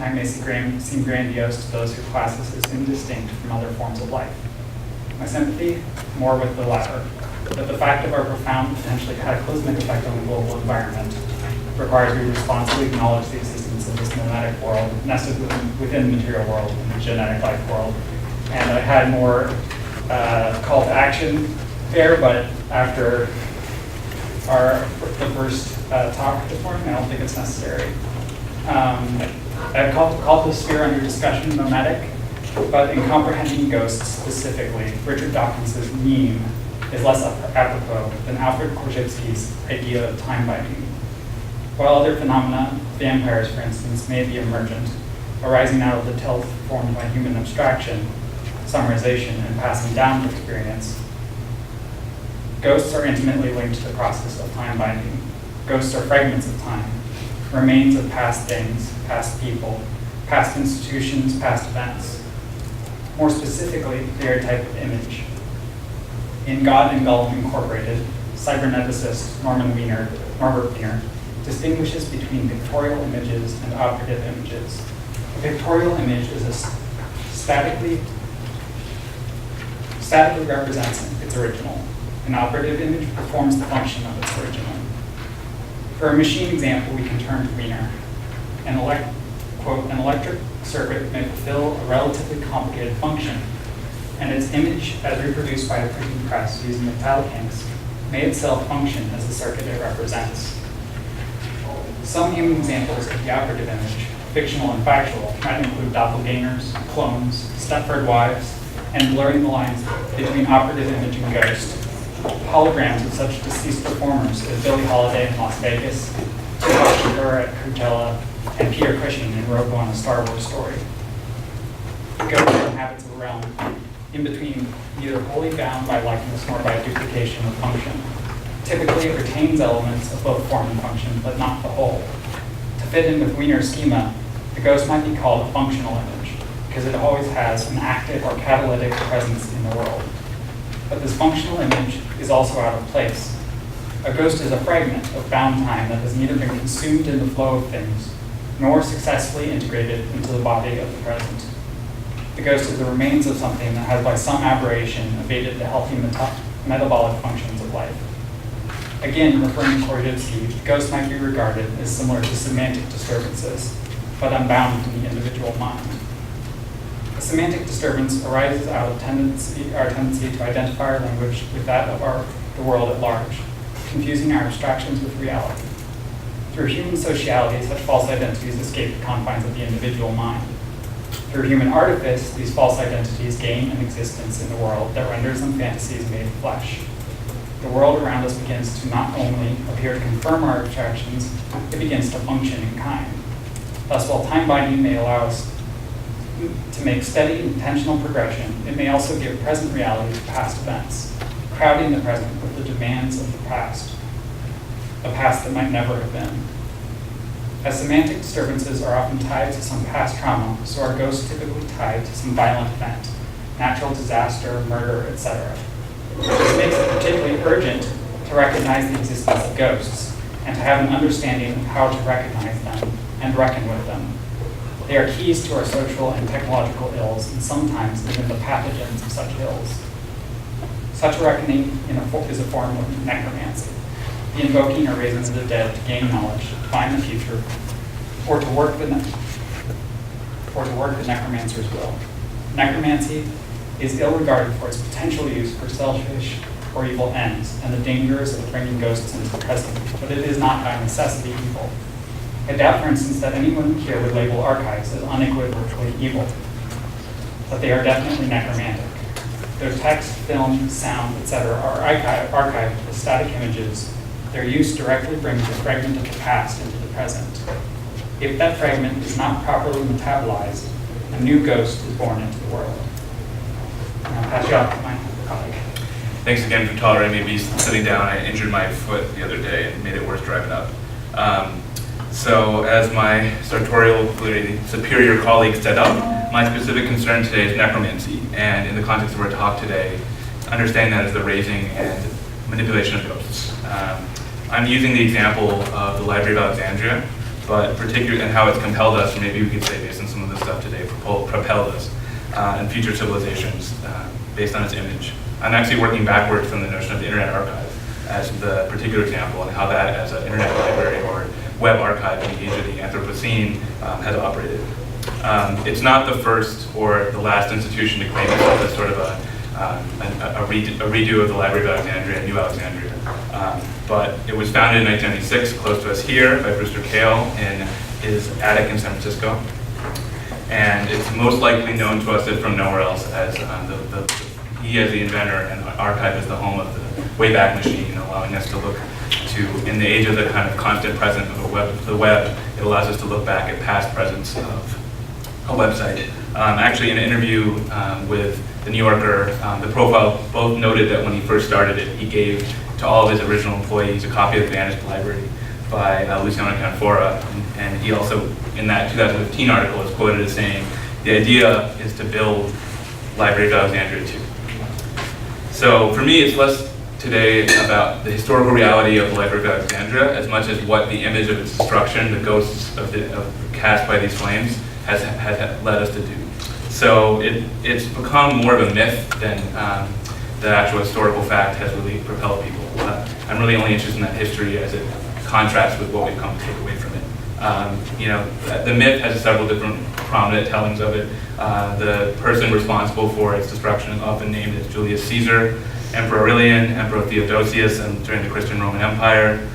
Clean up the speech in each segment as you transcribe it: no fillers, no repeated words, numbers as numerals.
time may seem grandiose to those who class this as indistinct from other forms of life. My sympathy, more with the latter, that the fact of our profound, potentially cataclysmic effect on the global environment requires we responsibly acknowledge the existence of this nomadic world nested within the material world and the genetic life world. And I had more call to action there, but after the first talk this morning, I don't think it's necessary. I've called the sphere under discussion nomadic, but in comprehending ghosts specifically, Richard Dawkins's meme is less apropos than Alfred Korzybski's idea of time binding. While other phenomena, vampires for instance, may be emergent, arising out of the tales formed by human abstraction, summarization, and passing down of experience, ghosts are intimately linked to the process of time binding. Ghosts are fragments of time, remains of past things, past people, past institutions, past events. More specifically, they are a type of image. In God and Golem Incorporated, cyberneticist Norbert Wiener distinguishes between pictorial images and operative images. A pictorial image is statically represents its original. An operative image performs the function of its original. For a machine example, we can turn to Wiener. An electric circuit may fulfill a relatively complicated function, and its image, as reproduced by a printing press using metallic inks, may itself function as the circuit it represents. Some human examples of the operative image, fictional and factual, might include doppelgangers, clones, Stepford wives, and blurring the lines between operative image and ghost. Holograms of such deceased performers as Billie Holiday in Las Vegas, Tupac Shakur at Coachella, and Peter Cushing in Rogue One, a Star Wars story. Ghost inhabits a realm in between, neither wholly bound by likeness nor by duplication of function. Typically, it retains elements of both form and function, but not the whole. To fit in with Wiener's schema, the ghost might be called a functional image, because it always has an active or catalytic presence in the world. But this functional image is also out of place. A ghost is a fragment of bound time that has neither been consumed in the flow of things, nor successfully integrated into the body of the present. The ghost is the remains of something that has by some aberration evaded the healthy metabolic functions of life. Again, referring to Korzybski, the ghost might be regarded as similar to semantic disturbances, but unbound from the individual mind. A semantic disturbance arises out of our tendency to identify our language with that of the world at large, confusing our abstractions with reality. Through human sociality, such false identities escape the confines of the individual mind. Through human artifice, these false identities gain an existence in the world that renders them fantasies made of flesh. The world around us begins to not only appear to confirm our abstractions, it begins to function in kind. Thus, while time binding may allow us to make steady, intentional progression, it may also give present reality to past events, crowding the present with the demands of the past, a past that might never have been. As semantic disturbances are often tied to some past trauma, so are ghosts typically tied to some violent event, natural disaster, murder, etc. This makes it particularly urgent to recognize the existence of ghosts and to have an understanding of how to recognize them and reckon with them. They are keys to our social and technological ills, and sometimes even the pathogens of such ills. Such a reckoning is a form of necromancy, the invoking or raising of the dead to gain knowledge, to find the future, or to work the necromancer's will. Necromancy is ill-regarded for its potential use for selfish or evil ends, and the dangers of bringing ghosts into the present, but it is not by necessity evil. I doubt, for instance, that anyone here would label archives as unequivocally evil, but they are definitely necromantic. Their text, film, sound, etc. are archived as static images. Their use directly brings a fragment of the past into the present. If that fragment is not properly metabolized, a new ghost is born into the world. I'll pass you off to my colleague. Thanks again for tolerating me sitting down. I injured my foot the other day and made it worse driving up. So as my sartorial superior colleague set up, my specific concern today is necromancy, and in the context of our talk today, understanding that as the raising and manipulation of ghosts. I'm using the example of the Library of Alexandria, but particularly, and how it's compelled us, or maybe we could say based on some of the stuff today, propelled us in future civilizations based on its image. I'm actually working backwards from the notion of the Internet Archive as the particular example, and how that as an internet library or web archive in the age of the Anthropocene has operated. It's not the first or the last institution to claim itself as sort of a redo of the Library of Alexandria, New Alexandria. But it was founded in 1996, close to us here, by Brewster Kahle in his attic in San Francisco. And it's most likely known to us from nowhere else as he as the inventor, and archive is the home of the Wayback Machine, allowing us to look to, in the age of the kind of constant present of the web, it allows us to look back at past presence of a website. Actually, in an interview with The New Yorker, the profile both noted that when he first started it, he gave to all of his original employees a copy of the Vanished Library by Luciano Canfora, and he also, in that 2015 article, is quoted as saying, the idea is to build Library of Alexandria too. So for me, it's less today about the historical reality of the Library of Alexandria as much as what the image of its destruction, the ghosts of cast by these flames, has led us to do. So it's become more of a myth than the actual historical fact has really propelled people. I'm really only interested in that history as it contrasts with what we've come to take away from it. The myth has several different prominent tellings of it. The person responsible for its destruction is often named as Julius Caesar, Emperor Aurelian, Emperor Theodosius, and during the Christian Roman Empire,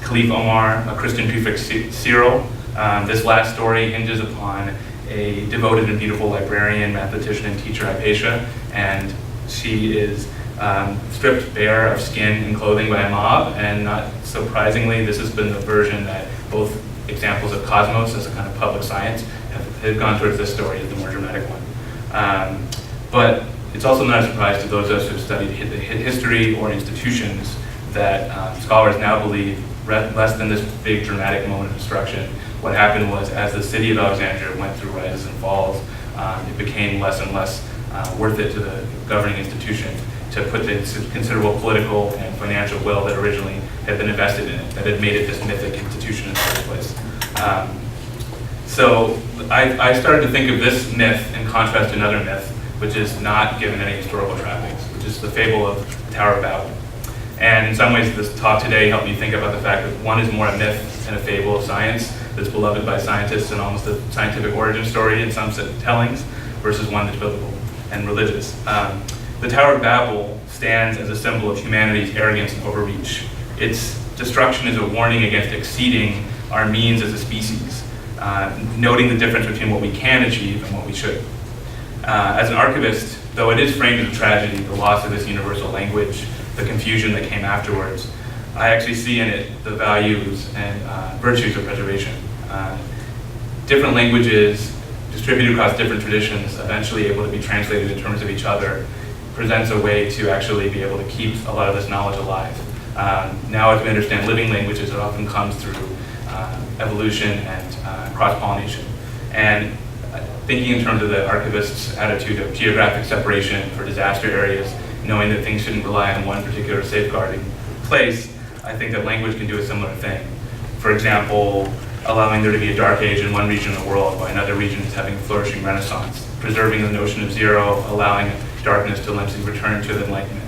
Caliph Omar, a Christian prefect Cyril. This last story hinges upon a devoted and beautiful librarian, mathematician, and teacher, Hypatia, and she is stripped bare of skin and clothing by a mob, and not surprisingly, this has been the version that both examples of Cosmos as a kind of public science have gone towards this story as the more dramatic one. But it's also not a surprise to those of us who have studied history or institutions that scholars now believe less than this big dramatic moment of destruction. What happened was, as the city of Alexandria went through rises and falls, it became less and less worth it to the governing institution to put the considerable political and financial will that originally had been invested in it, that had made it this mythic institution in the first place. So I started to think of this myth in contrast to another myth, which is not given any historical trappings, which is the fable of the Tower of Babel. And in some ways, this talk today helped me think about the fact that one is more a myth and a fable of science that's beloved by scientists and almost a scientific origin story in some tellings, versus one that's biblical and religious. The Tower of Babel stands as a symbol of humanity's arrogance and overreach. Its destruction is a warning against exceeding our means as a species, noting the difference between what we can achieve and what we should. As an archivist, though it is framed as a tragedy, the loss of this universal language, the confusion that came afterwards, I actually see in it the values and virtues of preservation. Different languages distributed across different traditions, eventually able to be translated in terms of each other, presents a way to actually be able to keep a lot of this knowledge alive. Now as we understand living languages, it often comes through evolution and cross-pollination. And thinking in terms of the archivist's attitude of geographic separation for disaster areas, knowing that things shouldn't rely on one particular safeguarding place, I think that language can do a similar thing. For example, allowing there to be a dark age in one region of the world while another region is having a flourishing renaissance, preserving the notion of zero, allowing darkness to eventually return to the Enlightenment.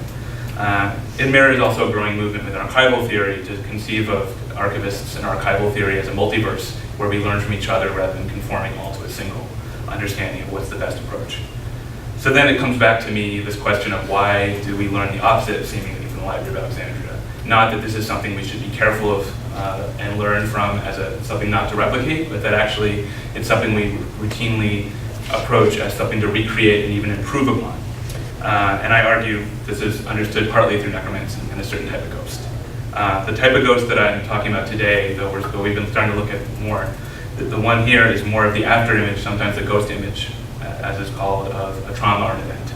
It mirrors also a growing movement within archival theory to conceive of archivists and archival theory as a multiverse where we learn from each other rather than conforming all to a single understanding of what's the best approach. So then it comes back to me this question of why do we learn the opposite seemingly from the Library of Alexandria? Not that this is something we should be careful of and learn from as something not to replicate, but that actually it's something we routinely approach as something to recreate and even improve upon. And I argue this is understood partly through necromancy and a certain type of ghost. The type of ghost that I'm talking about today, though we've been starting to look at more, the one here is more of the after image, sometimes the ghost image, as it's called, of a trauma or an event.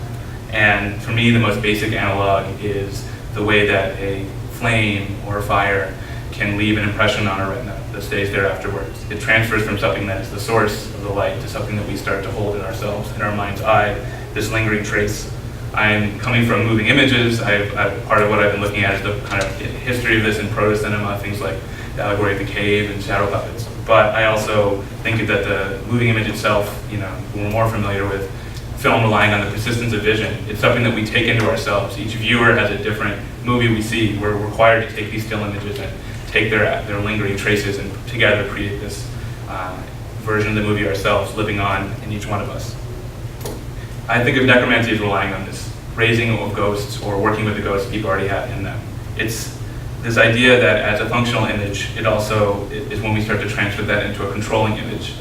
And for me, the most basic analog is the way that a flame or a fire can leave an impression on our retina that stays there afterwards. It transfers from something that is the source of the light to something that we start to hold in ourselves, in our mind's eye, this lingering trace. I'm coming from moving images. Part of what I've been looking at is the kind of history of this in proto-cinema, things like the allegory of the cave and shadow puppets. But I also think that the moving image itself, we're more familiar with film relying on the persistence of vision. It's something that we take into ourselves. Each viewer has a different movie we see. We're required to take these still images and take their lingering traces and together create this version of the movie ourselves, living on in each one of us. I think of necromancy as relying on this raising of ghosts or working with the ghosts people already have in them. It's this idea that as a functional image, it also is when we start to transfer that into a controlling image,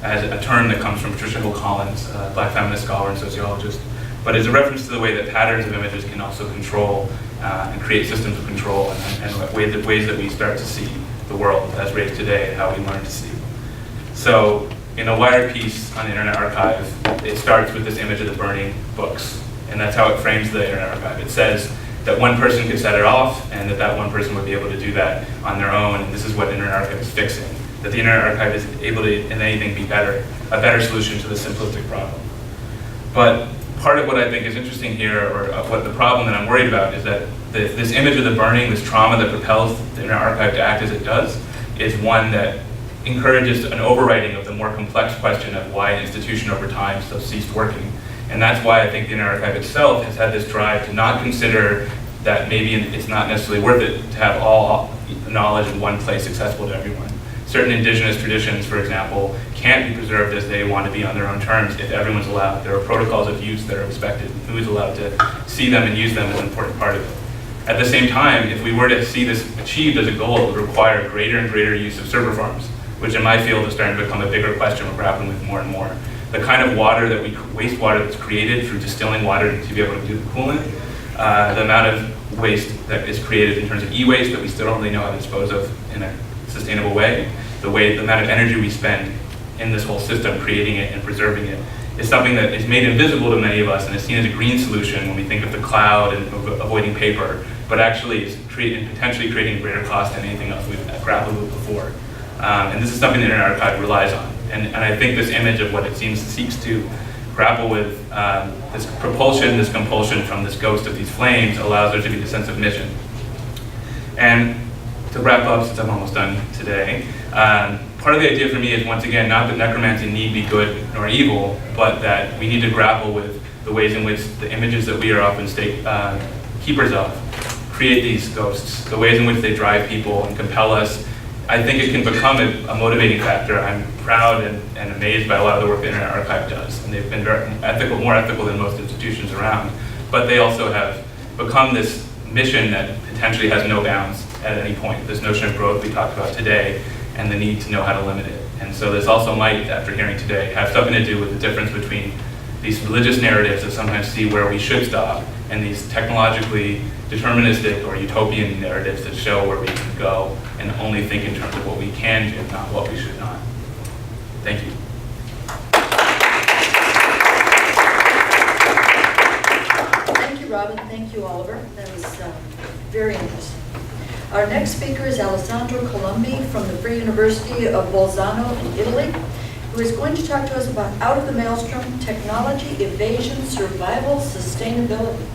as a term that comes from Patricia Hill Collins, a Black feminist scholar and sociologist. But it's a reference to the way that patterns of images can also control and create systems of control and ways that we start to see the world as raised today and how we learn to see. So in a Wired piece on the Internet Archive, it starts with this image of the burning books. And that's how it frames the Internet Archive. It says that one person could set it off and that one person would be able to do that on their own. And this is what the Internet Archive is fixing. That the Internet Archive is able to, in anything, be a better solution to the simplistic problem. But part of what I think is interesting here, or what the problem that I'm worried about, is that this image of the burning, this trauma that propels the Internet Archive to act as it does, is one that encourages an overwriting of the more complex question of why an institution over time still ceased working. And that's why I think the Internet Archive itself has had this drive to not consider that maybe it's not necessarily worth it to have all knowledge in one place accessible to everyone. Certain indigenous traditions, for example, can't be preserved as they want to be on their own terms if everyone's allowed. There are protocols of use that are expected. Who is allowed to see them and use them is an important part of it. At the same time, if we were to see this achieved as a goal, it would require greater and greater use of server farms, which in my field is starting to become a bigger question we're grappling with more and more. The kind of wastewater that's created through distilling water to be able to do the coolant, the amount of waste that is created in terms of e-waste that we still don't really know how to dispose of in a sustainable way, the amount of energy we spend in this whole system, creating it and preserving it, is something that is made invisible to many of us and is seen as a green solution when we think of the cloud and avoiding paper, but actually is potentially creating greater cost than anything else we've grappled with before. And this is something the Internet Archive relies on. And I think this image of what it seeks to grapple with, this propulsion, this compulsion from this ghost of these flames, allows there to be the sense of mission. And to wrap up, since I'm almost done today, part of the idea for me is, once again, not that necromancy need be good nor evil, but that we need to grapple with the ways in which the images that we are often keepers of create these ghosts, the ways in which they drive people and compel us. I think it can become a motivating factor. I'm proud and amazed by a lot of the work the Internet Archive does, and they've been more ethical than most institutions around. But they also have become this mission that potentially has no bounds at any point. This notion of growth we talked about today, and the need to know how to limit it. And so this also might, after hearing today, have something to do with the difference between these religious narratives that sometimes see where we should stop, and these technologically deterministic or utopian narratives that show where we can go and only think in terms of what we can do, not what we should not. Thank you. Thank you, Robin. Thank you, Oliver. That was very interesting. Our next speaker is Alessandro Colombi from the Free University of Bolzano in Italy, who is going to talk to us about Out of the Maelstrom, Technology, Evasion, Survival, Sustainability.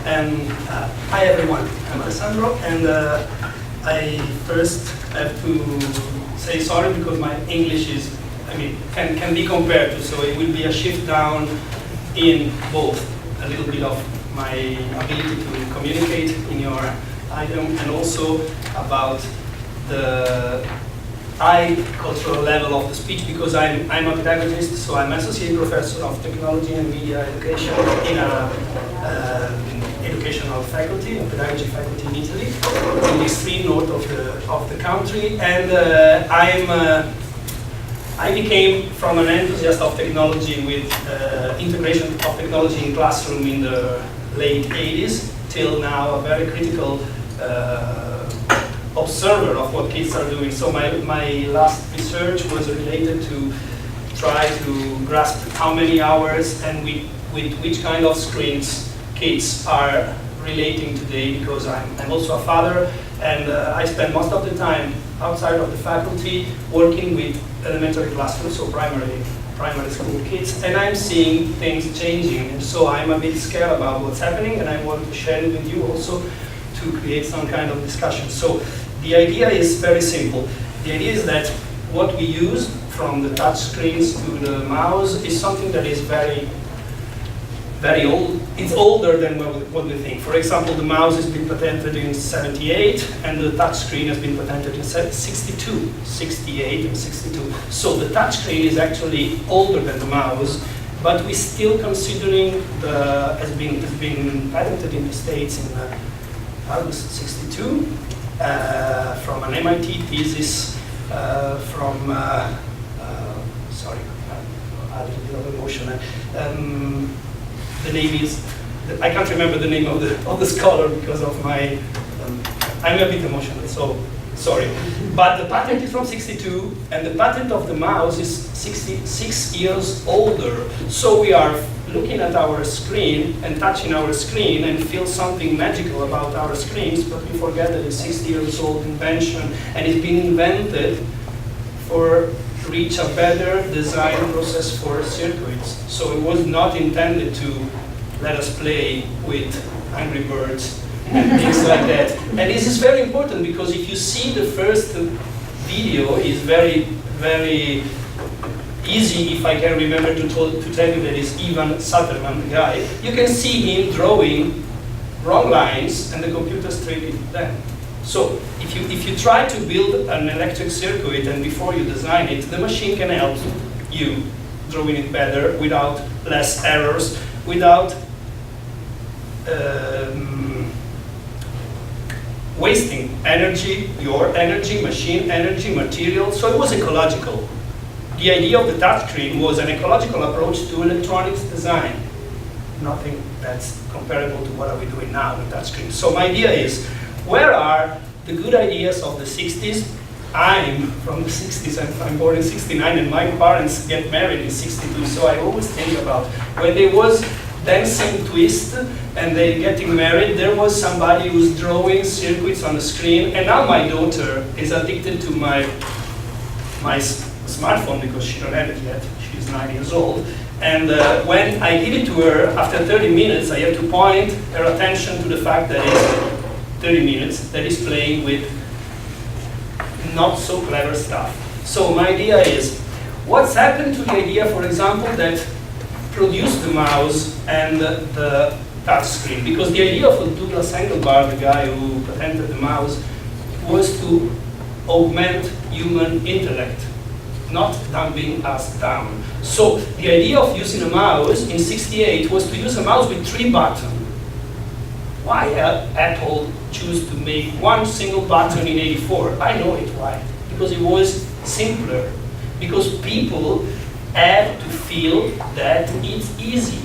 Hi everyone, I'm Alessandro, and I first have to say sorry because my English can be compared to, so it will be a shift down in both a little bit of my ability to communicate in your item, and also about the high cultural level of the speech, because I'm a pedagogist, so I'm associate professor of technology and media education in a educational faculty, a pedagogy faculty in Italy, in the extreme north of the country, and I became from an enthusiast of technology with integration of technology in classroom in the late 80s till now a very critical observer of what kids are doing. So my last research was related to try to grasp how many hours and with which kind of screens kids are relating today, because I'm also a father, and I spend most of the time outside of the faculty working with elementary classrooms, so primary school kids, and I'm seeing things changing, and so I'm a bit scared about what's happening, and I want to share it with you also to create some kind of discussion. So The idea is very simple. The idea is that what we use from the touch screens to the mouse is something that is very old. It's older than what we think. For example, the mouse has been patented in 78, and the touch screen has been patented in 62, 68 and 62. So the touch screen is actually older than the mouse, but we're still considering has been patented in the States in August 62 from an MIT thesis from sorry, a little bit of emotion. The name is, I can't remember the name of the scholar because of my, I'm a bit emotional, so sorry. But the patent is from 62, and the patent of the mouse is 66 years older. So we are looking at our screen and touching our screen and feel something magical about our screens, but we forget that it's 60 years old invention, and it's been invented to reach a better design process for circuits. So it was not intended to let us play with Angry Birds and things like that. And this is very important because if you see the first video, is very, very easy, if I can remember to tell you that it's Ivan Satterman, the guy. You can see him drawing wrong lines and the computer straightened them. So if you try to build an electric circuit and before you design it, the machine can help you drawing it better without less errors, without wasting energy, your energy, machine energy, material. So it was ecological. The idea of the touchscreen was an ecological approach to electronics design. Nothing that's comparable to what are we doing now with touchscreen. So my idea is, where are the good ideas of the 60s? I'm from the 60s, I'm born in 69, and my parents get married in 62, so I always think about when there was dancing twist and they getting married, there was somebody who's drawing circuits on the screen, and now my daughter is addicted to my smartphone because she don't have it yet, she's 9 years old. And when I give it to her, after 30 minutes, I have to point her attention to the fact that it's 30 minutes that is playing with not so clever stuff. So my idea is, what's happened to the idea, for example, that produced the mouse and the touch screen? Because the idea of Douglas Engelbart, the guy who patented the mouse, was to augment human intellect, not dumbing us down. So the idea of using a mouse in 68 was to use a mouse with 3 buttons. Why Apple choose to make one single button in 84? I know it, why. Because it was simpler. Because people have to feel that it's easy.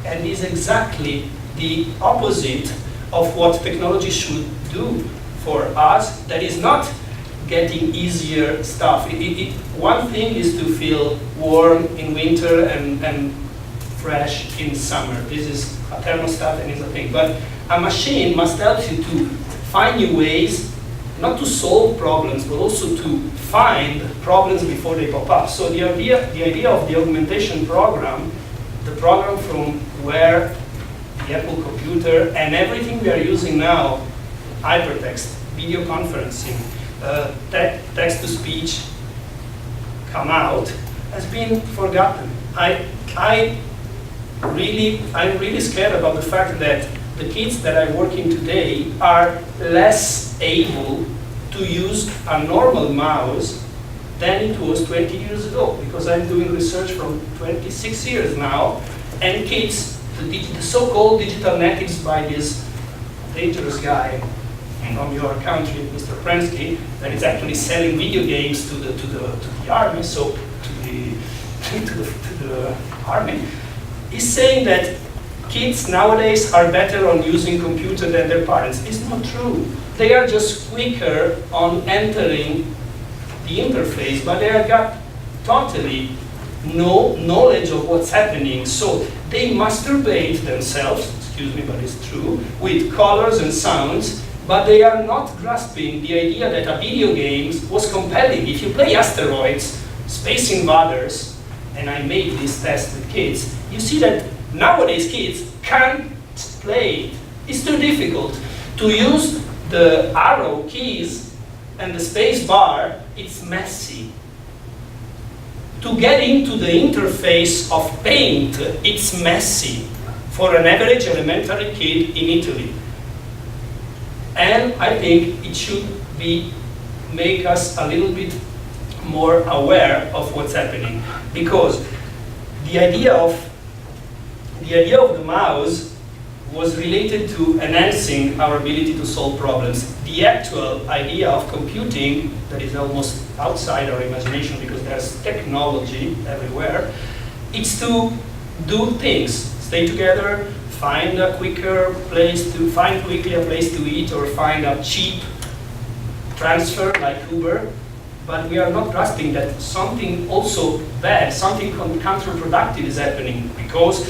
And it's exactly the opposite of what technology should do for us. That is not getting easier stuff. One thing is to feel warm in winter and fresh in summer. This is a thermostat and it's a thing. But a machine must help you to find new ways, not to solve problems, but also to find problems before they pop up. So the idea of the augmentation program, the program from where the Apple computer and everything we are using now, hypertext, video conferencing, text-to-speech come out, has been forgotten. I'm really scared about the fact that the kids that are working today are less able to use a normal mouse than it was 20 years ago, because I'm doing research from 26 years now, and kids, the so-called digital natives by this dangerous guy from your country, Mr. Prensky, that is actually selling video games to the army, so to the army, is saying that kids nowadays are better on using computer than their parents. It's not true. They are just quicker on entering the interface, but they have got totally no knowledge of what's happening. So they masturbate themselves, excuse me, but it's true, with colors and sounds, but they are not grasping the idea that a video game was compelling. If you play Asteroids, Space Invaders, and I made this test with kids, you see that nowadays kids can't play it. It's too difficult to use the arrow keys and the space bar, it's messy. To get into the interface of Paint, it's messy for an average elementary kid in Italy. And I think it should make us a little bit more aware of what's happening, because the idea of the mouse was related to enhancing our ability to solve problems. The actual idea of computing, that is almost outside our imagination because there's technology everywhere, it's to do things, stay together, find quickly a place to eat, or find a cheap transfer like Uber. But we are not grasping that something also bad, something counterproductive is happening, because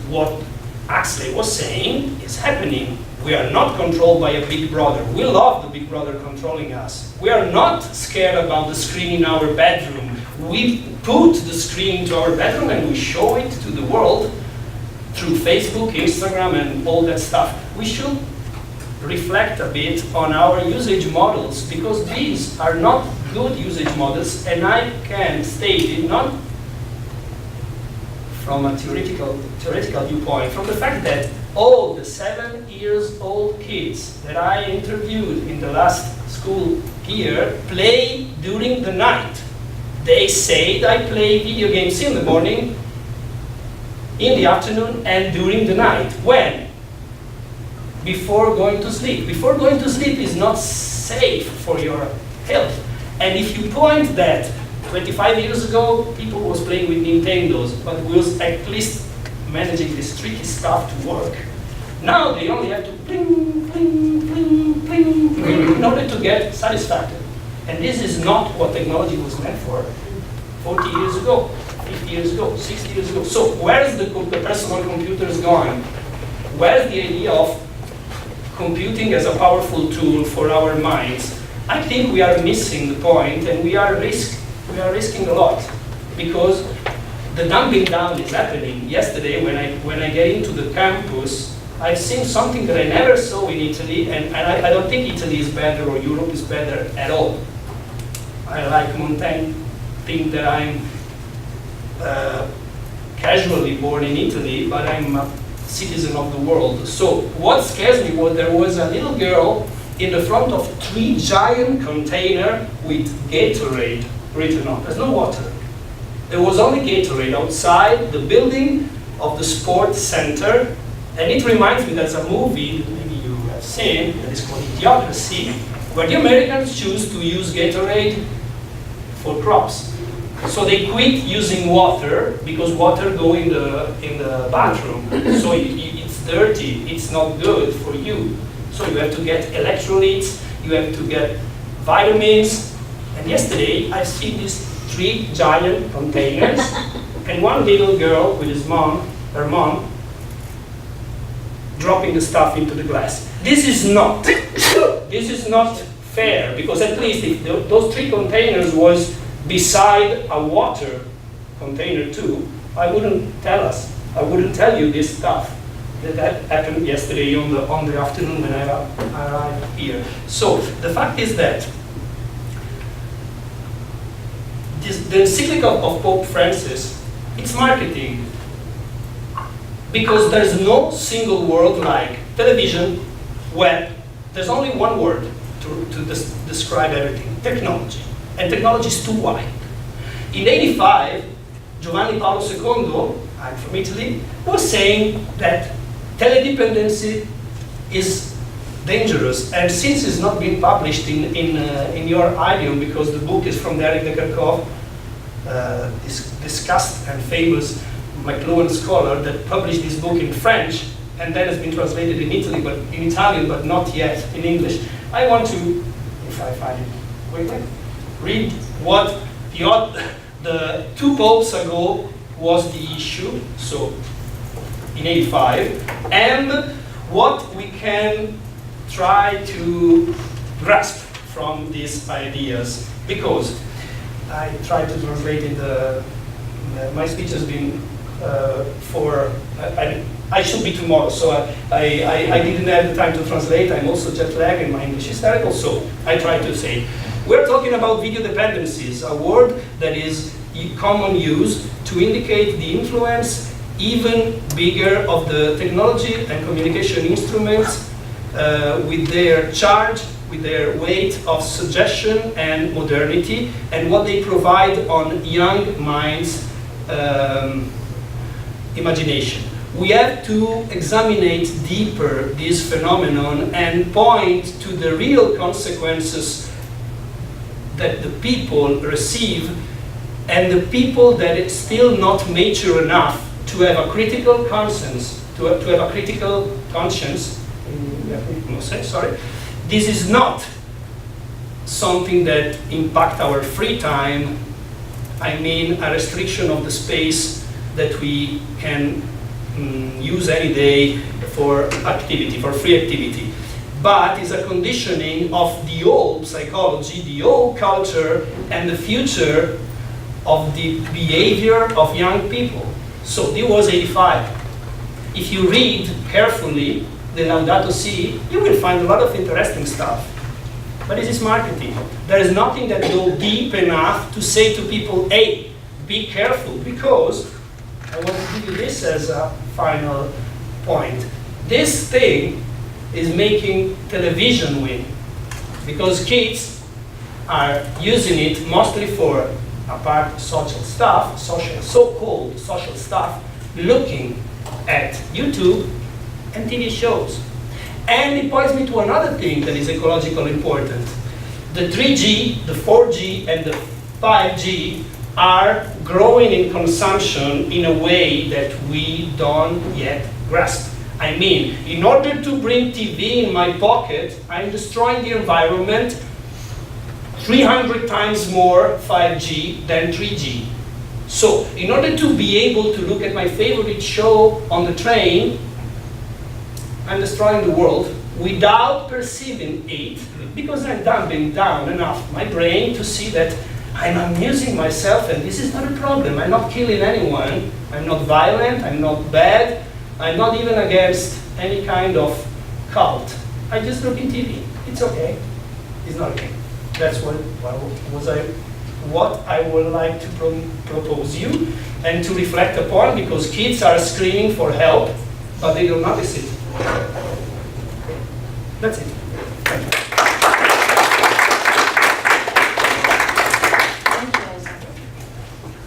what Axley was saying is happening. We are not controlled by a big brother. We love the big brother controlling us. We are not scared about the screen in our bedroom. We put the screen into our bedroom and we show it to the world through Facebook, Instagram, and all that stuff. We should reflect a bit on our usage models, because these are not good usage models, and I can state it not from a theoretical viewpoint, from the fact that all the 7-year-old kids that I interviewed in the last school year play during the night. They say I play video games in the morning, in the afternoon, and during the night. When? Before going to sleep. Before going to sleep is not safe for your health. And if you point that 25 years ago, people was playing with Nintendos, but was at least managing this tricky stuff to work. Now they only have to bling, bling, bling, bling, bling in order to get satisfaction. And this is not what technology was meant for 40 years ago, 50 years ago, 60 years ago. So where's the personal computers going? Where's the idea of computing as a powerful tool for our minds? I think we are missing the point, and we are risking a lot, because the dumbing down is happening. Yesterday, when I get into the campus, I've seen something that I never saw in Italy, and I don't think Italy is better or Europe is better at all. I, like Montaigne, think that I'm casually born in Italy, but I'm a citizen of the world. So what scares me was there was a little girl in the front of 3 giant containers with Gatorade written on. There's no water. There was only Gatorade outside the building of the sports center. And it reminds me, there's a movie that maybe you have seen, that is called Idiocracy, where the Americans choose to use Gatorade for crops. So they quit using water, because water go in the bathroom. So it's dirty, it's not good for you. So you have to get electrolytes, you have to get vitamins. And yesterday I've seen these 3 giant containers, and one little girl with her mom, dropping the stuff into the glass. This is not fair, because at least if those 3 containers was beside a water container too, I wouldn't tell you this stuff that happened yesterday on the afternoon when I arrived here. So the fact is that the encyclical of Pope Francis, it's marketing, because there's no single word like television, web. There's only one word to describe everything: technology. And technology is too wide. In '85, Giovanni Paolo II, I'm from Italy, was saying that teledependency is dangerous. And since it's not been published in your idiom, because the book is from Derek Dekerkov, this discussed and famous McLuhan scholar that published this book in French, and then has been translated in Italian, but not yet in English. I want to, if I find it quickly, read what the 2 popes ago was the issue, so in '85, and what we can try to grasp from these ideas. Because I tried to translate in my speech has been I I should be tomorrow, so I didn't have the time to translate. I'm also jet lagged and my English is terrible, so I try to say, we're talking about video dependencies, a word that is common use to indicate the influence even bigger of the technology and communication instruments with their charge, with their weight of suggestion and modernity, and what they provide on young minds' imagination. We have to examine deeper this phenomenon and point to the real consequences that the people receive, and the people that is still not mature enough to have a critical conscience, to have a critical conscience. Sorry. This is not something that impacts our free time. I mean, a restriction of the space that we can use any day for activity, for free activity. But is a conditioning of the old psychology, the old culture, and the future of the behavior of young people. So this was 85. If you read carefully the Laudato Si, you will find a lot of interesting stuff. But it is marketing. There is nothing that goes deep enough to say to people, hey, be careful, because I want to give you this as a final point. This thing is making television win, because kids are using it mostly for, apart social stuff, so-called social stuff, looking at YouTube and TV shows. And it points me to another thing that is ecologically important. The 3G, the 4G, and the 5G are growing in consumption in a way that we don't yet grasp. I mean, in order to bring TV in my pocket, I'm destroying the environment 300 times more 5G than 3G. So, in order to be able to look at my favorite show on the train, I'm destroying the world without perceiving it, because I'm dumbing down enough my brain to see that I'm amusing myself and this is not a problem. I'm not killing anyone, I'm not violent, I'm not bad, I'm not even against any kind of cult. I just look in TV. It's okay. It's not okay. That's what I would like to propose you and to reflect upon, because kids are screaming for help, but they don't notice it. That's it. Thank you. Thank you, Alessandro.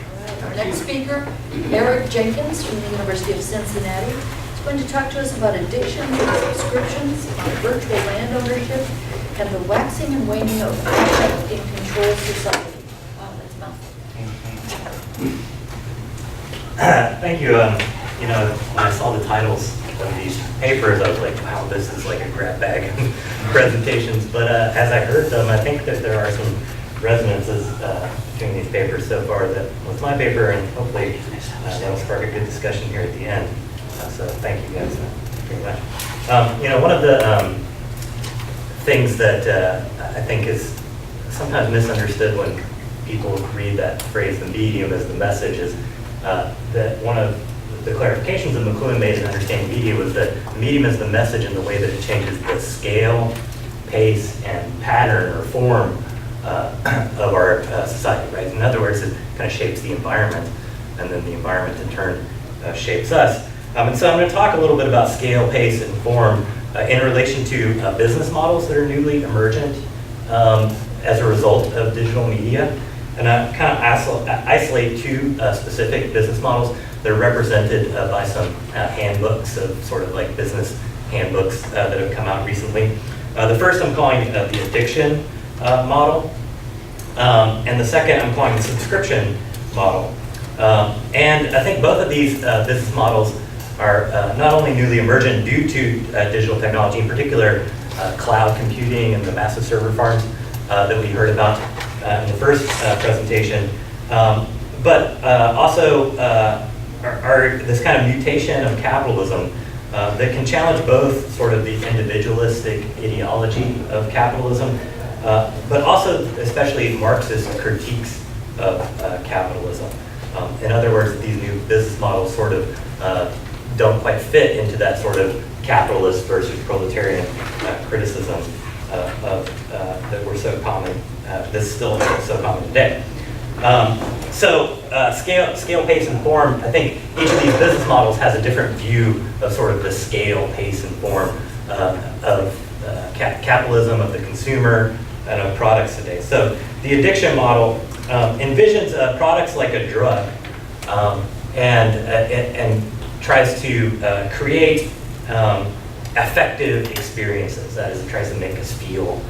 All right, our next speaker, Eric Jenkins from the University of Cincinnati, is going to talk to us about addictions and subscriptions, virtual land ownership, and the waxing and waning of affect in controlled society. Wow, that's mouthful. Thank you. You know, when I saw the titles of these papers, I was like, wow, this is like a grab bag of presentations. But as I heard them, I think that there are some resonances between these papers so far that with my paper, and hopefully that'll spark a good discussion here at the end. So thank you guys very much. You know, one of the things that I think is sometimes misunderstood when people read that phrase, the medium as the message, is that one of the clarifications that McLuhan made in understanding media was that the medium is the message in the way that it changes the scale, pace, and pattern or form of our society, right? In other words, it kind of shapes the environment, and then the environment in turn shapes us. And so I'm going to talk a little bit about scale, pace, and form in relation to business models that are newly emergent as a result of digital media. And I kind of isolate two specific business models that are represented by some handbooks of sort of like business handbooks that have come out recently. The first I'm calling the addiction model, and the second I'm calling the subscription model. And I think both of these business models are not only newly emergent due to digital technology, in particular cloud computing and the massive server farms that we heard about in the first presentation, but also are this kind of mutation of capitalism that can challenge both sort of the individualistic ideology of capitalism, but also especially Marxist critiques of capitalism. In other words, these new business models sort of don't quite fit into that sort of capitalist versus proletarian criticism that we're so common, that's still so common today. Scale, pace, and form, I think each of these business models has a different view of sort of the scale, pace, and form of capitalism, of the consumer, and of products today. So the addiction model envisions products like a drug and tries to create affective experiences. That is, it tries to make us feel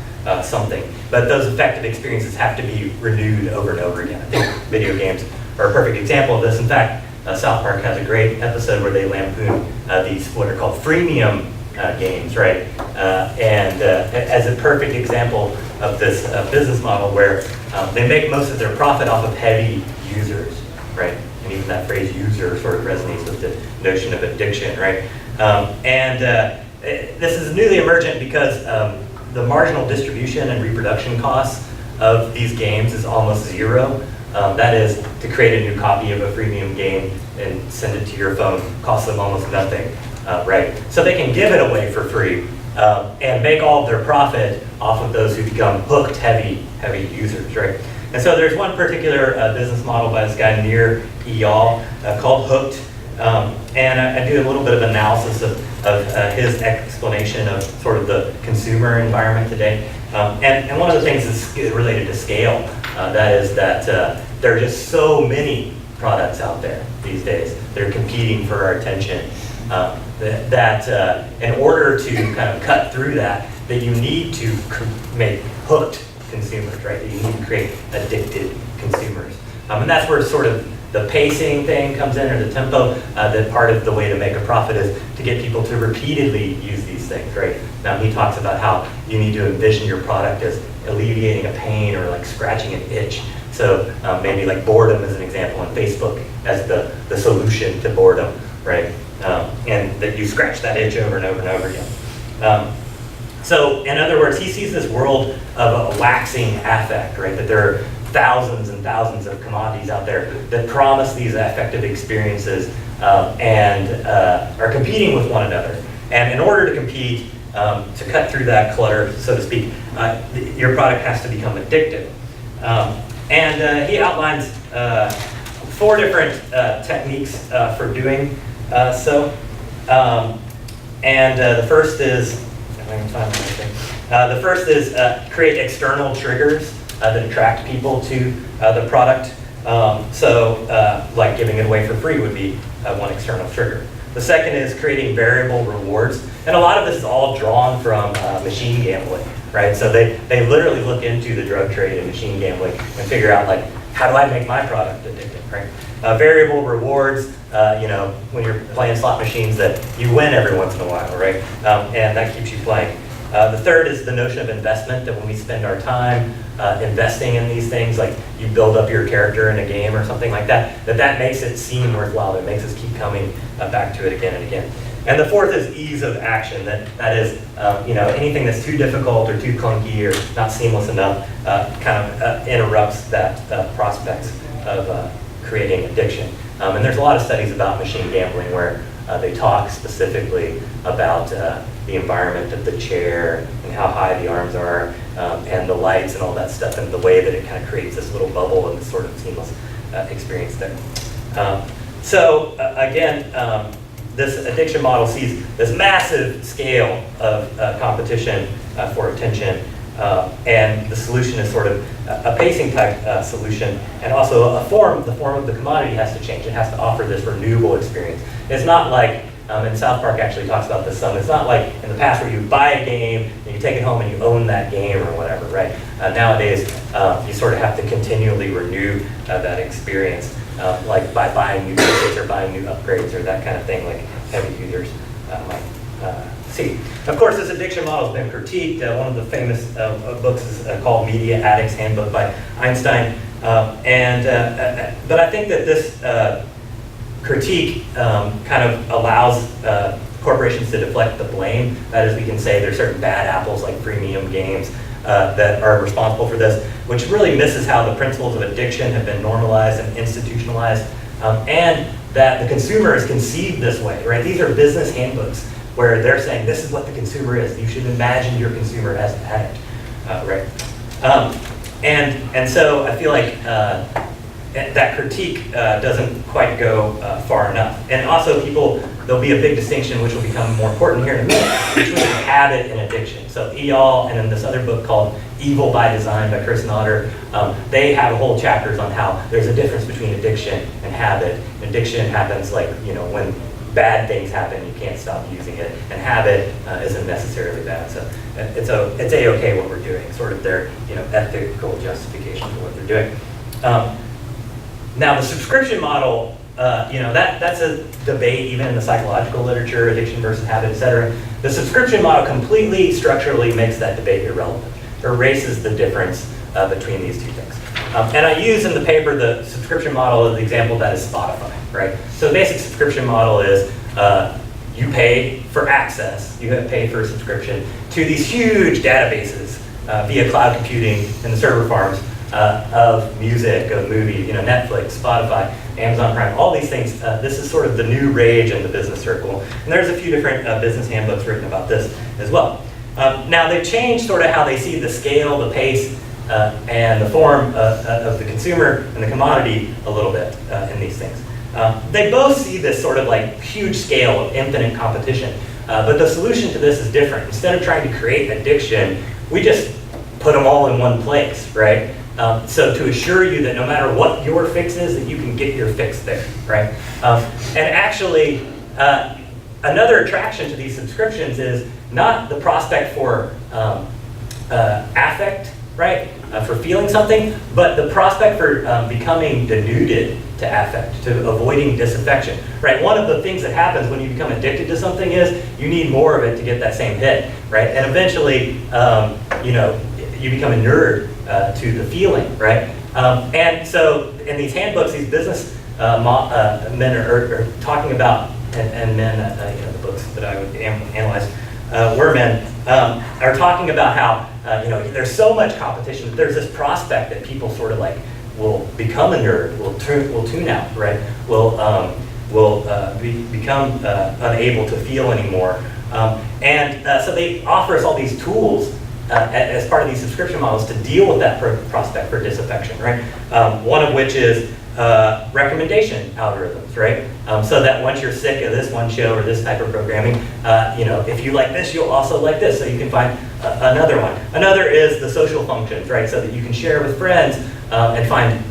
something. But those affective experiences have to be renewed over and over again. I think video games are a perfect example of this. In fact, South Park has a great episode where they lampoon these what are called freemium games, right? As a perfect example of this business model where they make most of their profit off of heavy users, right? And even that phrase user sort of resonates with the notion of addiction, right? This is newly emergent because the marginal distribution and reproduction costs of these games is almost zero. That is, to create a new copy of a freemium game and send it to your phone costs them almost nothing, right? So they can give it away for free and make all of their profit off of those who become hooked heavy users, right? And so there's one particular business model by this guy, Nir Eyal, called Hooked. And I do a little bit of analysis of his explanation of sort of the consumer environment today. And one of the things is related to scale. That is that there are just so many products out there these days. They're competing for our attention. That in order to kind of cut through that you need to make hooked consumers, right? That you need to create addicted consumers. And that's where sort of the pacing thing comes in, or the tempo. That part of the way to make a profit is to get people to repeatedly use these things, right? Now he talks about how you need to envision your product as alleviating a pain or like scratching an itch. So maybe like boredom is an example, and Facebook as the solution to boredom, right? And that you scratch that itch over and over and over again. So in other words, he sees this world of a waxing affect, right? That there are thousands and thousands of commodities out there that promise these affective experiences and are competing with one another. And in order to compete, to cut through that clutter, so to speak, your product has to become addictive. And he outlines 4 different techniques for doing so. The first is, if I can find my thing. The first is create external triggers that attract people to the product. Like giving it away for free would be one external trigger. The second is creating variable rewards. And a lot of this is all drawn from machine gambling, right? So they literally look into the drug trade and machine gambling and figure out, like, how do I make my product addictive, right? Variable rewards, when you're playing slot machines, that you win every once in a while, right? And that keeps you playing. The third is the notion of investment, that when we spend our time investing in these things, like you build up your character in a game or something like that, that makes it seem worthwhile. It makes us keep coming back to it again and again. And the fourth is ease of action. That is, anything that's too difficult or too clunky or not seamless enough kind of interrupts that prospects of creating addiction. And there's a lot of studies about machine gambling where they talk specifically about the environment of the chair and how high the arms are and the lights and all that stuff, and the way that it kind of creates this little bubble and this sort of seamless experience there. This addiction model sees this massive scale of competition for attention, and the solution is sort of a pacing type solution, and also the form of the commodity has to change. It has to offer this renewable experience. It's not like, and South Park actually talks about this some, it's not like in the past where you buy a game and you take it home and you own that game or whatever, right? Nowadays, you sort of have to continually renew that experience, like by buying new tickets or buying new upgrades or that kind of thing, like heavy users might see. Of course, this addiction model has been critiqued. One of the famous books is called Media Addict's Handbook by Einstein. But I think that this critique kind of allows corporations to deflect the blame. That is, we can say there's certain bad apples like freemium games that are responsible for this, which really misses how the principles of addiction have been normalized and institutionalized, and that the consumer is conceived this way, right? These are business handbooks where they're saying this is what the consumer is. You should imagine your consumer as an addict, right? And so I feel like that critique doesn't quite go far enough. And also there'll be a big distinction which will become more important here in a minute, between habit and addiction. So Eyal and then this other book called Evil by Design by Chris Notter, they have whole chapters on how there's a difference between addiction and habit. Addiction happens like, when bad things happen, you can't stop using it, and habit isn't necessarily bad. So it's a-okay what we're doing, sort of their ethical justification for what they're doing. Now the subscription model, that's a debate even in the psychological literature, addiction versus habit, et cetera. The subscription model completely structurally makes that debate irrelevant, erases the difference between these two things. And I use in the paper the subscription model as the example that is Spotify, right? So the basic subscription model is you pay for access, you pay for a subscription to these huge databases via cloud computing and the server farms of music, of movies, Netflix, Spotify, Amazon Prime, all these things. This is sort of the new rage in the business circle. And there's a few different business handbooks written about this as well. Now they've changed sort of how they see the scale, the pace, and the form of the consumer and the commodity a little bit in these things. They both see this sort of like huge scale of infinite competition, but the solution to this is different. Instead of trying to create addiction, we just put them all in one place, right? So to assure you that no matter what your fix is, that you can get your fix there, right? And actually, another attraction to these subscriptions is not the prospect for affect, right? For feeling something, but the prospect for becoming denuded to affect, to avoiding disaffection, right? One of the things that happens when you become addicted to something is you need more of it to get that same hit, right? And eventually, you become inured to the feeling, right? And so in these handbooks, these business men are talking about, and men, the books that I would analyze were men, are talking about how there's so much competition that there's this prospect that people sort of like will become a nerd, will tune out, right? Will become unable to feel anymore. So they offer us all these tools as part of these subscription models to deal with that prospect for disaffection, right? One of which is recommendation algorithms, right? So that once you're sick of this one show or this type of programming, if you like this, you'll also like this, so you can find another one. Another is the social functions, right? So that you can share with friends and find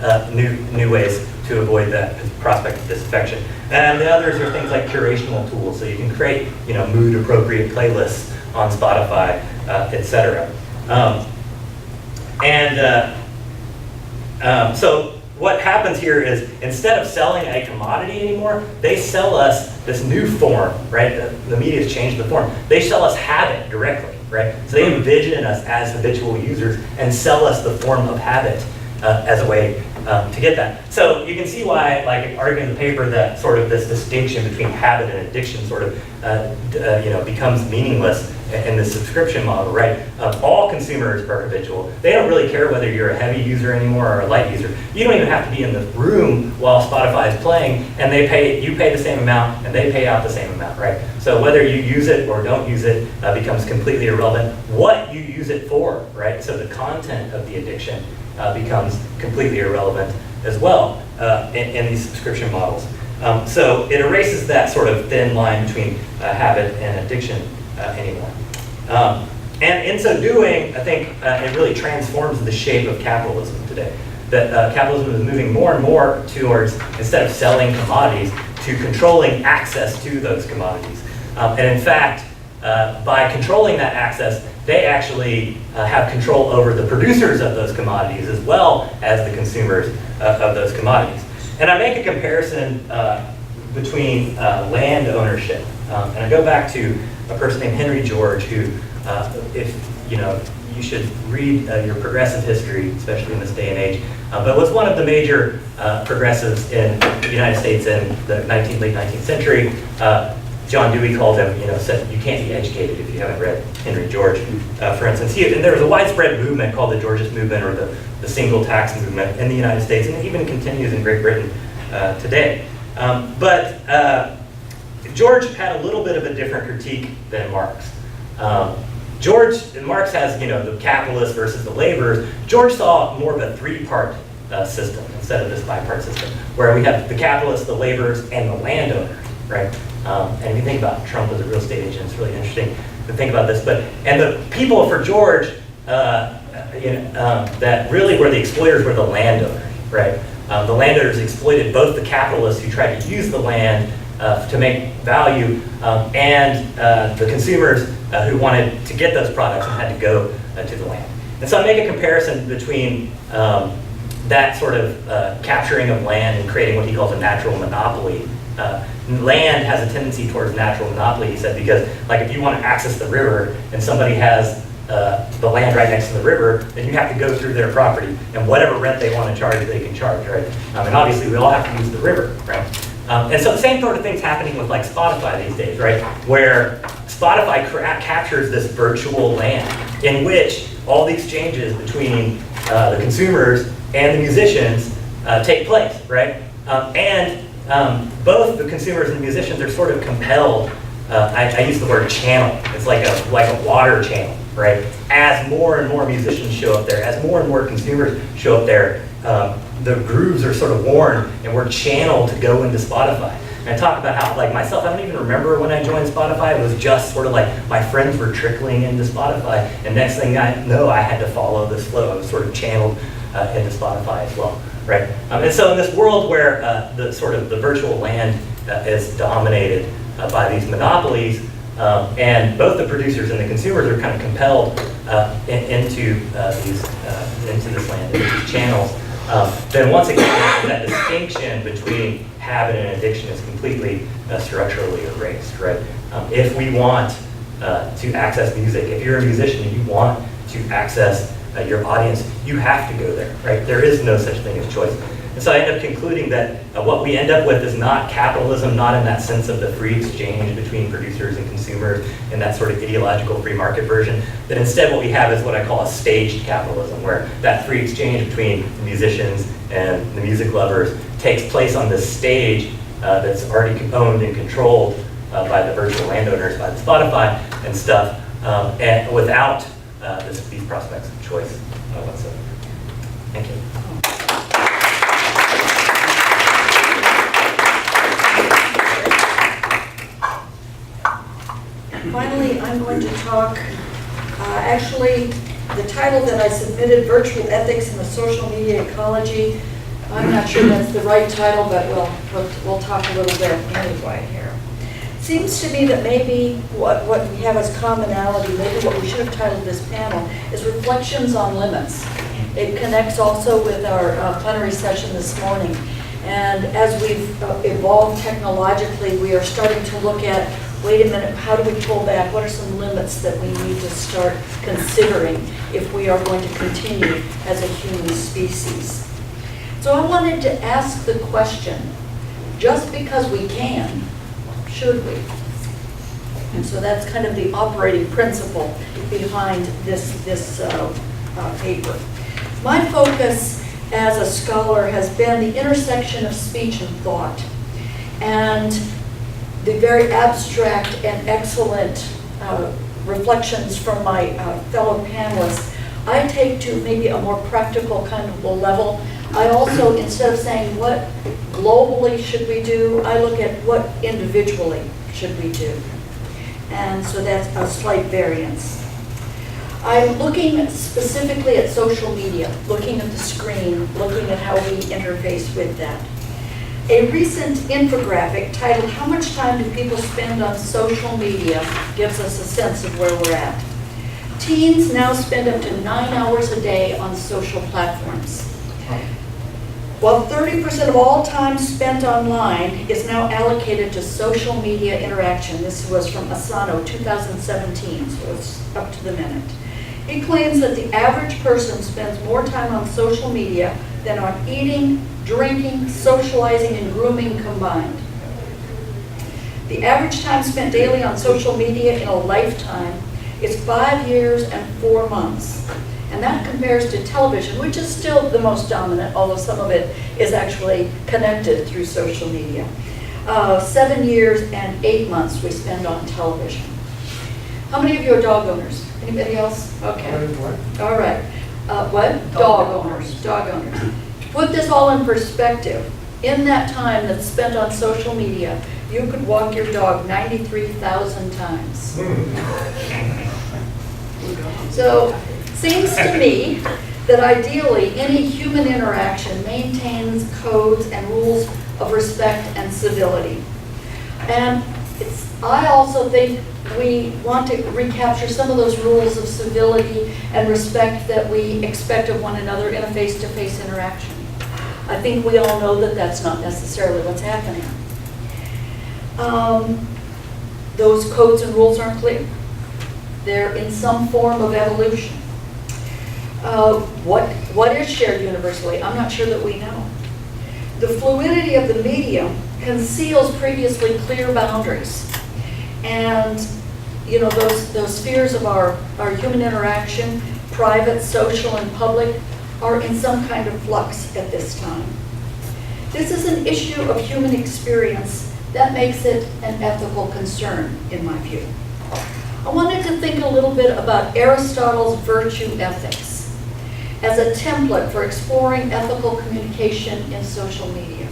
new ways to avoid that prospect of disaffection. And the others are things like curational tools, so you can create, mood-appropriate playlists on Spotify, etc. So what happens here is instead of selling a commodity anymore, they sell us this new form, right? The media has changed the form. They sell us habit directly, right? So they envision us as habitual users and sell us the form of habit as a way to get that. So you can see why, like, arguing in the paper that sort of this distinction between habit and addiction sort of, becomes meaningless in the subscription model, right? All consumers are habitual. They don't really care whether you're a heavy user anymore or a light user. You don't even have to be in the room while Spotify is playing, and you pay the same amount, and they pay out the same amount, right? So whether you use it or don't use it becomes completely irrelevant. What you use it for, right? So the content of the addiction becomes completely irrelevant as well in these subscription models. So it erases that sort of thin line between habit and addiction anymore. And in so doing, I think it really transforms the shape of capitalism today. That capitalism is moving more and more towards, instead of selling commodities, to controlling access to those commodities. And in fact, by controlling that access, they actually have control over the producers of those commodities as well as the consumers of those commodities. And I make a comparison between land ownership. And I go back to a person named Henry George, who, you should read your progressive history, especially in this day and age, but was one of the major progressives in the United States in the late 19th century. John Dewey called him, said you can't be educated if you haven't read Henry George, for instance. And there was a widespread movement called the Georgist movement, or the single tax movement in the United States, and it even continues in Great Britain today. But George had a little bit of a different critique than Marx. Marx has, the capitalists versus the laborers. George saw more of a three-part system instead of this five-part system, where we have the capitalists, the laborers, and the landowner, right? And if you think about Trump as a real estate agent, it's really interesting to think about this. And the people for George, that really were the exploiters were the landowners, right? The landowners exploited both the capitalists who tried to use the land to make value, and the consumers who wanted to get those products and had to go to the land. And so I make a comparison between that sort of capturing of land and creating what he calls a natural monopoly. Land has a tendency towards natural monopoly, he said, because like if you want to access the river and somebody has the land right next to the river, then you have to go through their property, and whatever rent they want to charge, they can charge, right? And obviously we all have to use the river, right? And so the same sort of thing's happening with like Spotify these days, right? Where Spotify captures this virtual land in which all the exchanges between the consumers and the musicians take place, right? Both the consumers and the musicians are sort of compelled. I use the word channel. It's like a water channel, right? As more and more musicians show up there, as more and more consumers show up there, the grooves are sort of worn, and we're channeled to go into Spotify. And I talk about how, like myself, I don't even remember when I joined Spotify. It was just sort of like my friends were trickling into Spotify, and next thing I know, I had to follow this flow. I was sort of channeled into Spotify as well, right? And so in this world where the virtual land is dominated by these monopolies, and both the producers and the consumers are kind of compelled into this land, into these channels. Then once again, that distinction between habit and addiction is completely structurally erased, right? If we want to access music, if you're a musician and you want to access your audience, you have to go there, right? There is no such thing as choice. And so I end up concluding that what we end up with is not capitalism, not in that sense of the free exchange between producers and consumers and that sort of ideological free market version, that instead what we have is what I call a staged capitalism, where that free exchange between the musicians and the music lovers takes place on this stage that's already owned and controlled by the virtual landowners, by the Spotify and stuff, and without these prospects of choice whatsoever. Thank you. Finally, I'm going to talk, actually, the title that I submitted, Virtual Ethics in the Social Media Ecology. I'm not sure that's the right title, but we'll talk a little bit anyway here. Seems to me that maybe what we have as commonality, maybe what we should have titled this panel, is Reflections on Limits. It connects also with our plenary session this morning. And as we've evolved technologically, we are starting to look at, wait a minute, how do we pull back? What are some limits that we need to start considering if we are going to continue as a human species? So I wanted to ask the question, just because we can, should we? And so that's kind of the operating principle behind this paper. My focus as a scholar has been the intersection of speech and thought, and the very abstract and excellent reflections from my fellow panelists, I take to maybe a more practical kind of level. I also, instead of saying what globally should we do, I look at what individually should we do. And so that's a slight variance. I'm looking specifically at social media, looking at the screen, looking at how we interface with that. A recent infographic titled, "How much time do people spend on social media?" gives us a sense of where we're at. Teens now spend up to 9 hours a day on social platforms. While 30% of all time spent online is now allocated to social media interaction. This was from Asano, 2017, so it's up to the minute. He claims that the average person spends more time on social media than on eating, drinking, socializing, and grooming combined. The average time spent daily on social media in a lifetime is 5 years and 4 months. And that compares to television, which is still the most dominant, although some of it is actually connected through social media. 7 years and 8 months we spend on television. How many of you are dog owners? Anybody else? Okay. All right. What? Dog owners. Dog owners. To put this all in perspective, in that time that's spent on social media, you could walk your dog 93,000 times. So, seems to me that ideally any human interaction maintains codes and rules of respect and civility. And I also think we want to recapture some of those rules of civility and respect that we expect of one another in a face-to-face interaction. I think we all know that that's not necessarily what's happening. Those codes and rules aren't clear. They're in some form of evolution. What is shared universally? I'm not sure that we know. The fluidity of the medium conceals previously clear boundaries. And you know, those spheres of our human interaction, private, social, and public, are in some kind of flux at this time. This is an issue of human experience that makes it an ethical concern, in my view. I wanted to think a little bit about Aristotle's virtue ethics as a template for exploring ethical communication in social media.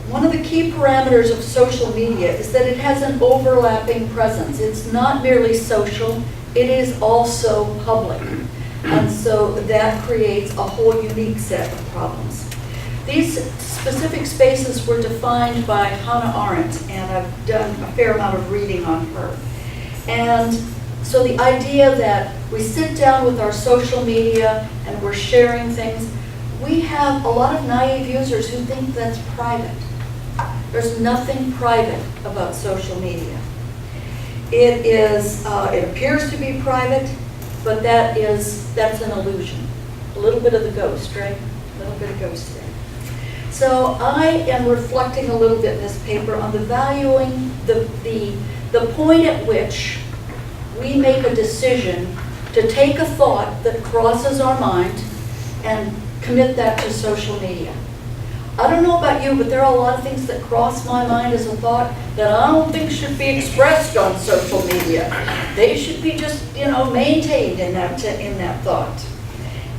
One of the key parameters of social media is that it has an overlapping presence. It's not merely social, it is also public. And so that creates a whole unique set of problems. These specific spaces were defined by Hannah Arendt, and I've done a fair amount of reading on her. And so the idea that we sit down with our social media and we're sharing things, we have a lot of naive users who think that's private. There's nothing private about social media. It appears to be private, but that's an illusion. A little bit of the ghost, right? A little bit of ghost there. So I am reflecting a little bit in this paper on the valuing, the point at which we make a decision to take a thought that crosses our mind and commit that to social media. I don't know about you, but there are a lot of things that cross my mind as a thought that I don't think should be expressed on social media. They should be just, maintained in that thought.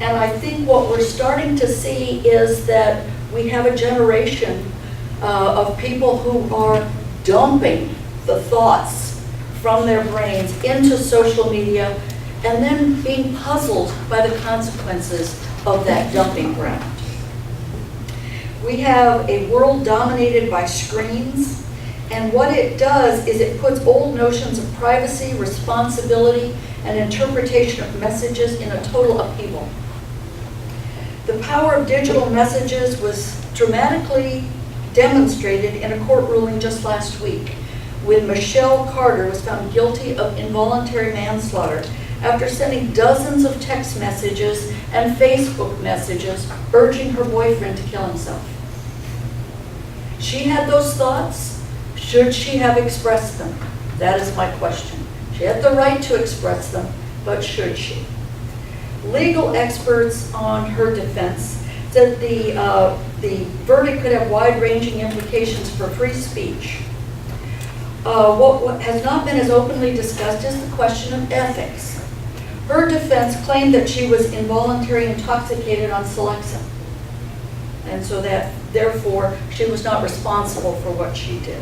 And I think what we're starting to see is that we have a generation of people who are dumping the thoughts from their brains into social media and then being puzzled by the consequences of that dumping ground. We have a world dominated by screens, and what it does is it puts old notions of privacy, responsibility, and interpretation of messages in a total upheaval. The power of digital messages was dramatically demonstrated in a court ruling just last week when Michelle Carter was found guilty of involuntary manslaughter after sending dozens of text messages and Facebook messages urging her boyfriend to kill himself. She had those thoughts. Should she have expressed them? That is my question. She had the right to express them, but should she? Legal experts on her defense said the verdict could have wide-ranging implications for free speech. What has not been as openly discussed is the question of ethics. Her defense claimed that she was involuntarily intoxicated on Celexa, and so that, therefore, she was not responsible for what she did.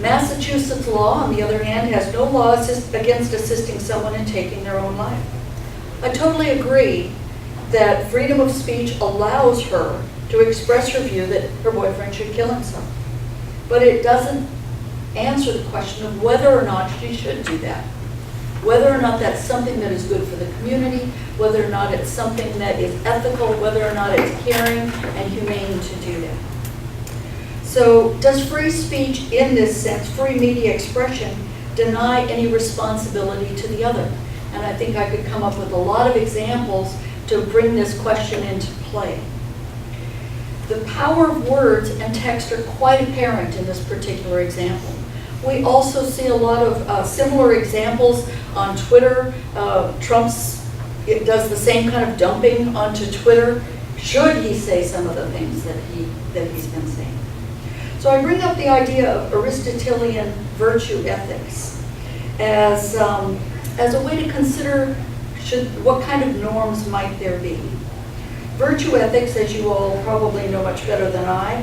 Massachusetts law, on the other hand, has no law against assisting someone in taking their own life. I totally agree that freedom of speech allows her to express her view that her boyfriend should kill himself. But it doesn't answer the question of whether or not she should do that. Whether or not that's something that is good for the community, whether or not it's something that is ethical, whether or not it's caring and humane to do that. So does free speech, in this sense, free media expression, deny any responsibility to the other? And I think I could come up with a lot of examples to bring this question into play. The power of words and text are quite apparent in this particular example. We also see a lot of similar examples on Twitter. It does the same kind of dumping onto Twitter, should he say some of the things that he's been saying. So I bring up the idea of Aristotelian virtue ethics as a way to consider what kind of norms might there be. Virtue ethics, as you all probably know much better than I,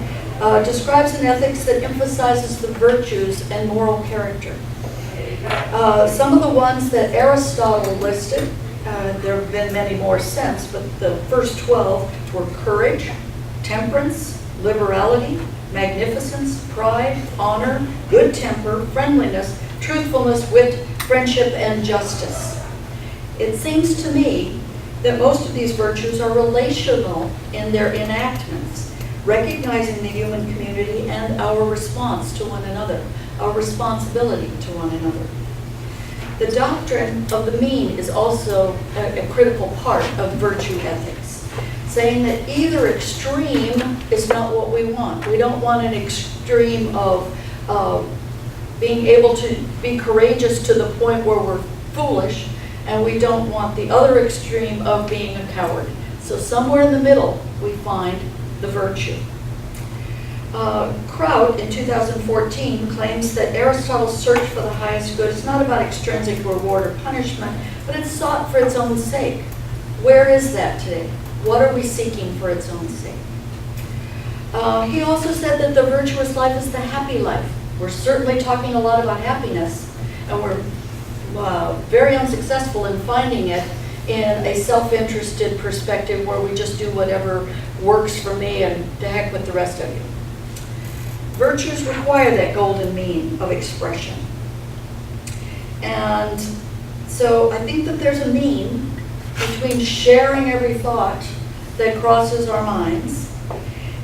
describes an ethics that emphasizes the virtues and moral character. Some of the ones that Aristotle listed, there have been many more since, but the first 12 were courage, temperance, liberality, magnificence, pride, honor, good temper, friendliness, truthfulness, wit, friendship, and justice. It seems to me that most of these virtues are relational in their enactments, recognizing the human community and our response to one another, our responsibility to one another. The doctrine of the mean is also a critical part of virtue ethics, saying that either extreme is not what we want. We don't want an extreme of being able to be courageous to the point where we're foolish, and we don't want the other extreme of being a coward. So somewhere in the middle, we find the virtue. Kraut, in 2014, claims that Aristotle's search for the highest good is not about extrinsic reward or punishment, but it's sought for its own sake. Where is that today? What are we seeking for its own sake? He also said that the virtuous life is the happy life. We're certainly talking a lot about happiness, and we're very unsuccessful in finding it in a self-interested perspective where we just do whatever works for me and to heck with the rest of you. Virtues require that golden mean of expression. And so I think that there's a mean between sharing every thought that crosses our minds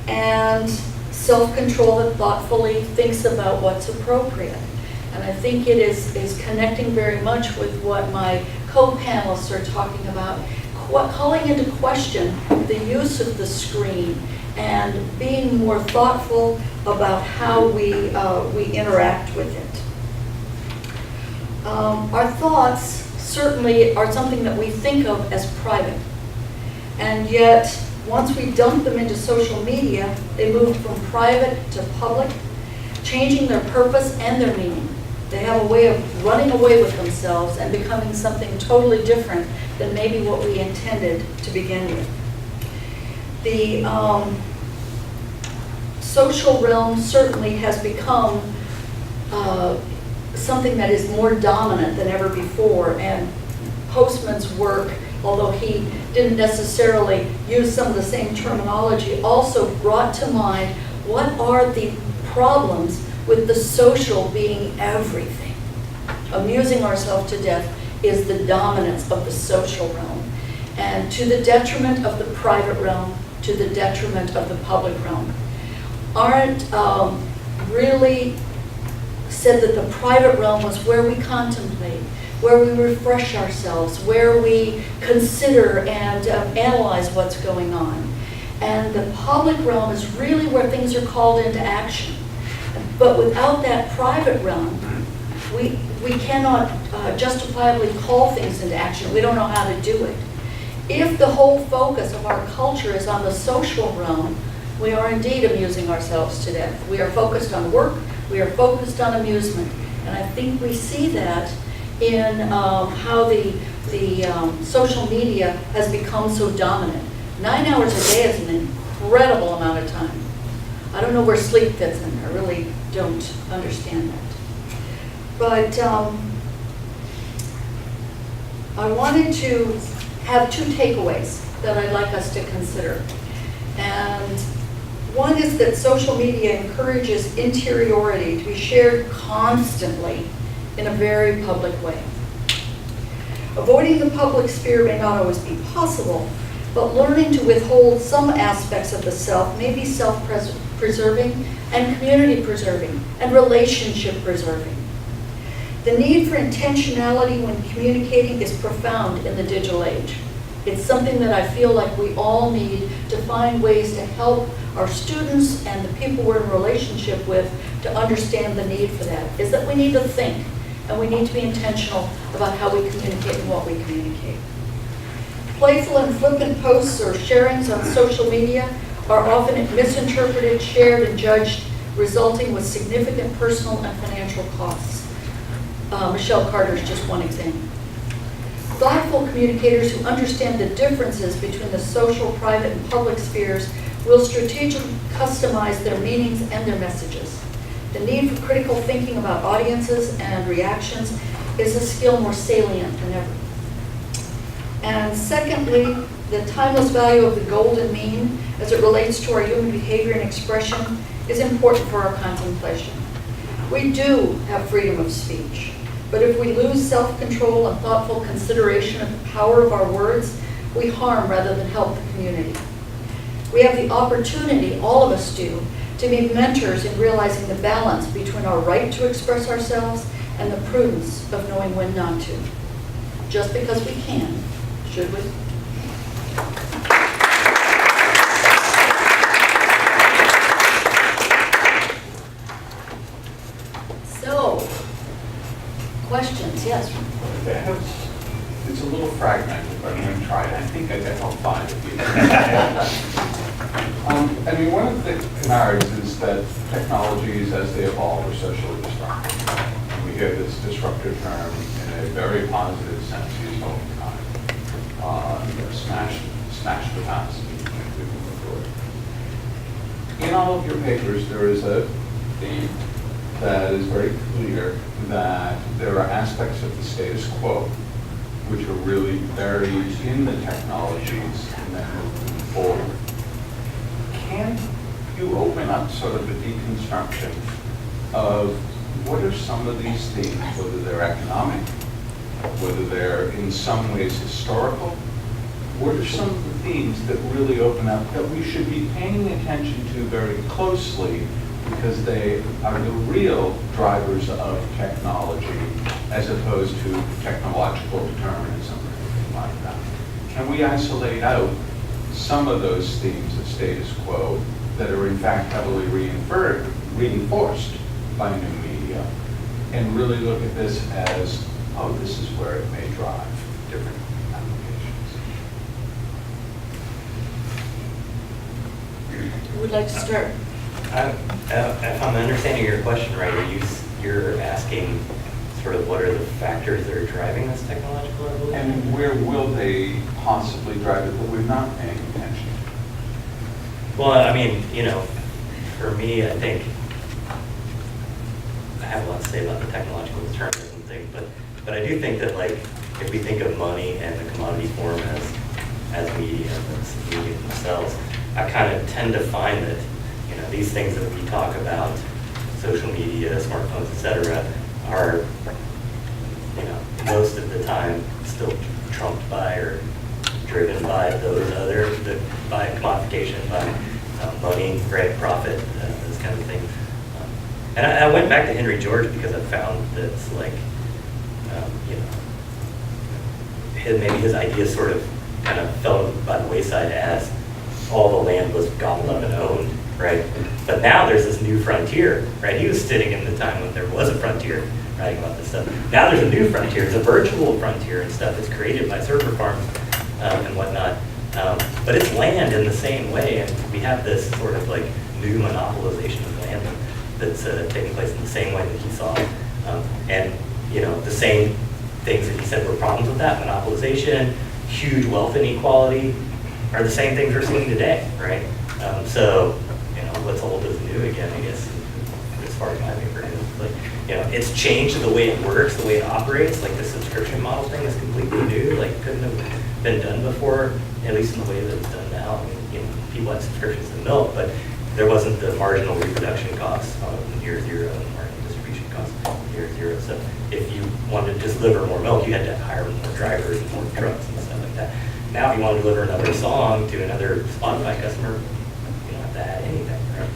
and self-control that thoughtfully thinks about what's appropriate. And I think it is connecting very much with what my co-panelists are talking about, calling into question the use of the screen and being more thoughtful about how we interact with it. Our thoughts certainly are something that we think of as private, and yet once we dump them into social media, they move from private to public, changing their purpose and their meaning. They have a way of running away with themselves and becoming something totally different than maybe what we intended to begin with. The social realm certainly has become something that is more dominant than ever before, and Postman's work, although he didn't necessarily use some of the same terminology, also brought to mind what are the problems with the social being everything. Amusing ourselves to death is the dominance of the social realm, and to the detriment of the private realm, to the detriment of the public realm. Arendt really said that the private realm was where we contemplate, where we refresh ourselves, where we consider and analyze what's going on. And the public realm is really where things are called into action. But without that private realm, we cannot justifiably call things into action. We don't know how to do it. If the whole focus of our culture is on the social realm, we are indeed amusing ourselves to death. We are focused on work, we are focused on amusement. And I think we see that in how the social media has become so dominant. 9 hours a day is an incredible amount of time. I don't know where sleep fits in. I really don't understand that. But I wanted to have two takeaways that I'd like us to consider. And one is that social media encourages interiority to be shared constantly in a very public way. Avoiding the public sphere may not always be possible, but learning to withhold some aspects of the self may be self-preserving and community-preserving and relationship-preserving. The need for intentionality when communicating is profound in the digital age. It's something that I feel like we all need to find ways to help our students and the people we're in relationship with to understand the need for that, is that we need to think and we need to be intentional about how we communicate and what we communicate. Playful and flippant posts or sharings on social media are often misinterpreted, shared, and judged, resulting with significant personal and financial costs. Michelle Carter is just one example. Thoughtful communicators who understand the differences between the social, private, and public spheres will strategically customize their meanings and their messages. The need for critical thinking about audiences and reactions is a skill more salient than ever. And secondly, the timeless value of the golden mean as it relates to our human behavior and expression is important for our contemplation. We do have freedom of speech, but if we lose self-control and thoughtful consideration of the power of our words, we harm rather than help the community. We have the opportunity, all of us do, to be mentors in realizing the balance between our right to express ourselves and the prudence of knowing when not to. Just because we can, should we? So, questions, yes? It's a little fragmented, but I'm going to try it. I think I got all 5 of you. I mean, one of the narratives is that technologies, as they evolve, are socially destructive. And we hear this disruptive term in a very positive sense used all the time. Smash the past and move forward. In all of your papers, there is a theme that is very clear that there are aspects of the status quo which are really buried in the technologies and then moving forward. Can you open up sort of a deconstruction of what are some of these themes, whether they're economic, whether they're in some ways historical? What are some of the themes that really open up that we should be paying attention to very closely because they are the real drivers of technology as opposed to technological determinism or anything like that? Can we isolate out some of those themes of status quo that are in fact heavily reinforced by new media and really look at this as, oh, this is where it may drive different applications? Who would like to start? If I'm understanding your question right, you're asking sort of what are the factors that are driving this technological evolution? And where will they possibly drive it that we're not paying attention to? Well, I mean, for me, I think I have a lot to say about the technological determinism thing, but I do think that, like, if we think of money and the commodity form as media, as media themselves, I kind of tend to find that these things that we talk about, social media, smartphones, etc., are most of the time still trumped by or driven by those other, by commodification, by money, great profit, this kind of thing. And I went back to Henry George because I found that it's like, maybe his ideas sort of kind of fell by the wayside as all the land was gobbled up and owned, right? But now there's this new frontier, right? He was sitting in the time when there was a frontier, writing about this stuff. Now there's a new frontier, it's a virtual frontier and stuff that's created by server farms and whatnot. But it's land in the same way, and we have this sort of like new monopolization of land that's taking place in the same way that he saw. And the same things that he said were problems with that, monopolization, huge wealth inequality, are the same things we're seeing today, right? So, what's old is new again, I guess, as far as my paper is. Like, it's changed the way it works, the way it operates. Like the subscription model thing is completely new. Like, couldn't have been done before, at least in the way that it's done now. I mean, people had subscriptions to milk, but there wasn't the marginal reproduction costs on year 0 and marginal distribution costs on year 0. So, if you wanted to deliver more milk, you had to hire more drivers and more trucks and stuff like that. Now, if you want to deliver another song to another Spotify customer, you don't have to add anything, right?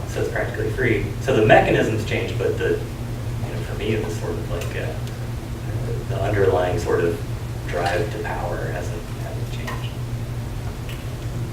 So it's practically free. So the mechanisms change, but for me, it was sort of like the underlying sort of drive to power hasn't changed.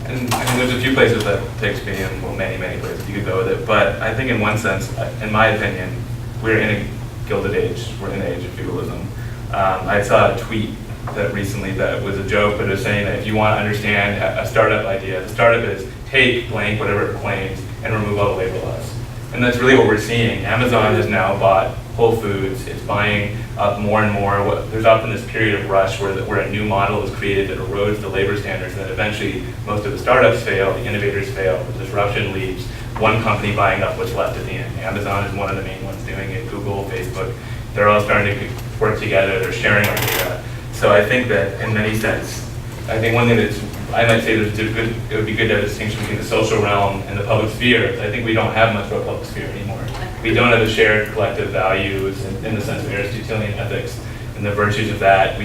And I mean, there's a few places that takes me, and well, many, many places you could go with it. But I think in one sense, in my opinion, we're in a gilded age. We're in an age of feudalism. I saw a tweet that recently that was a joke, but it was saying that if you want to understand a startup idea, the startup is take blank, whatever it claims, and remove all the labor laws. And that's really what we're seeing. Amazon has now bought Whole Foods. It's buying up more and more. There's often this period of rush where a new model is created that erodes the labor standards, and then eventually most of the startups fail, the innovators fail, the disruption leaves, one company buying up what's left at the end. Amazon is one of the main ones doing it, Google, Facebook. They're all starting to work together, they're sharing our data. So I think that in many sense, I think one thing that's, I might say that it would be good to have a distinction between the social realm and the public sphere. I think we don't have much of a public sphere anymore. We don't have a shared collective values in the sense of Aristotelian ethics and the virtues of that.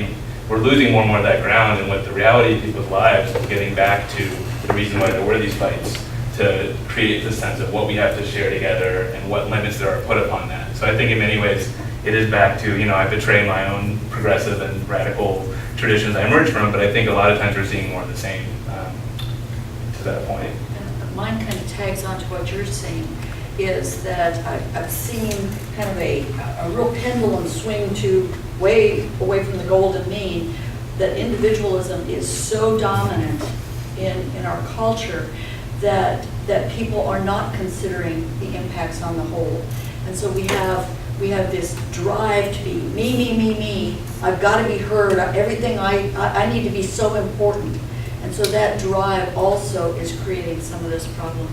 We're losing more and more of that ground, and what the reality of people's lives is getting back to the reason why there were these fights, to create the sense of what we have to share together and what limits there are put upon that. So I think in many ways, it is back to, I betray my own progressive and radical traditions I emerged from, but I think a lot of times we're seeing more of the same to that point. And mine kind of tags on to what you're saying, is that I've seen kind of a real pendulum swing to way away from the golden mean, that individualism is so dominant in our culture that people are not considering the impacts on the whole. And so we have this drive to be me. I've got to be heard. Everything I need to be so important. And so that drive also is creating some of this problem.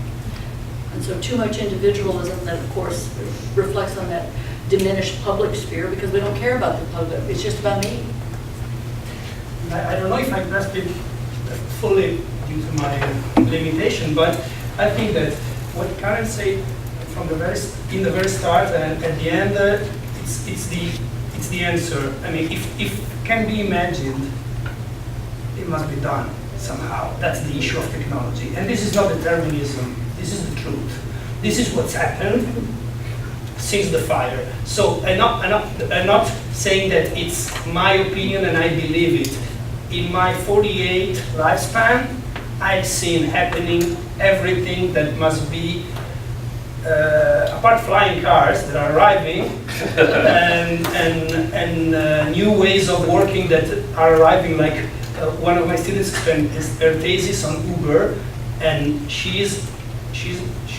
And so too much individualism that, of course, reflects on that diminished public sphere, because we don't care about the public. It's just about me. I don't know if I grasped it fully due to my limitation, but I think that what Karen said from in the very start and at the end, it's the answer. I mean, if it can be imagined, it must be done somehow. That's the issue of technology. And this is not determinism. This is the truth. This is what's happened since the fire. So I'm not saying that it's my opinion and I believe it. In my 48 lifespan, I've seen happening everything that must be, apart flying cars that are arriving, and new ways of working that are arriving. Like one of my students spent her thesis on Uber, and she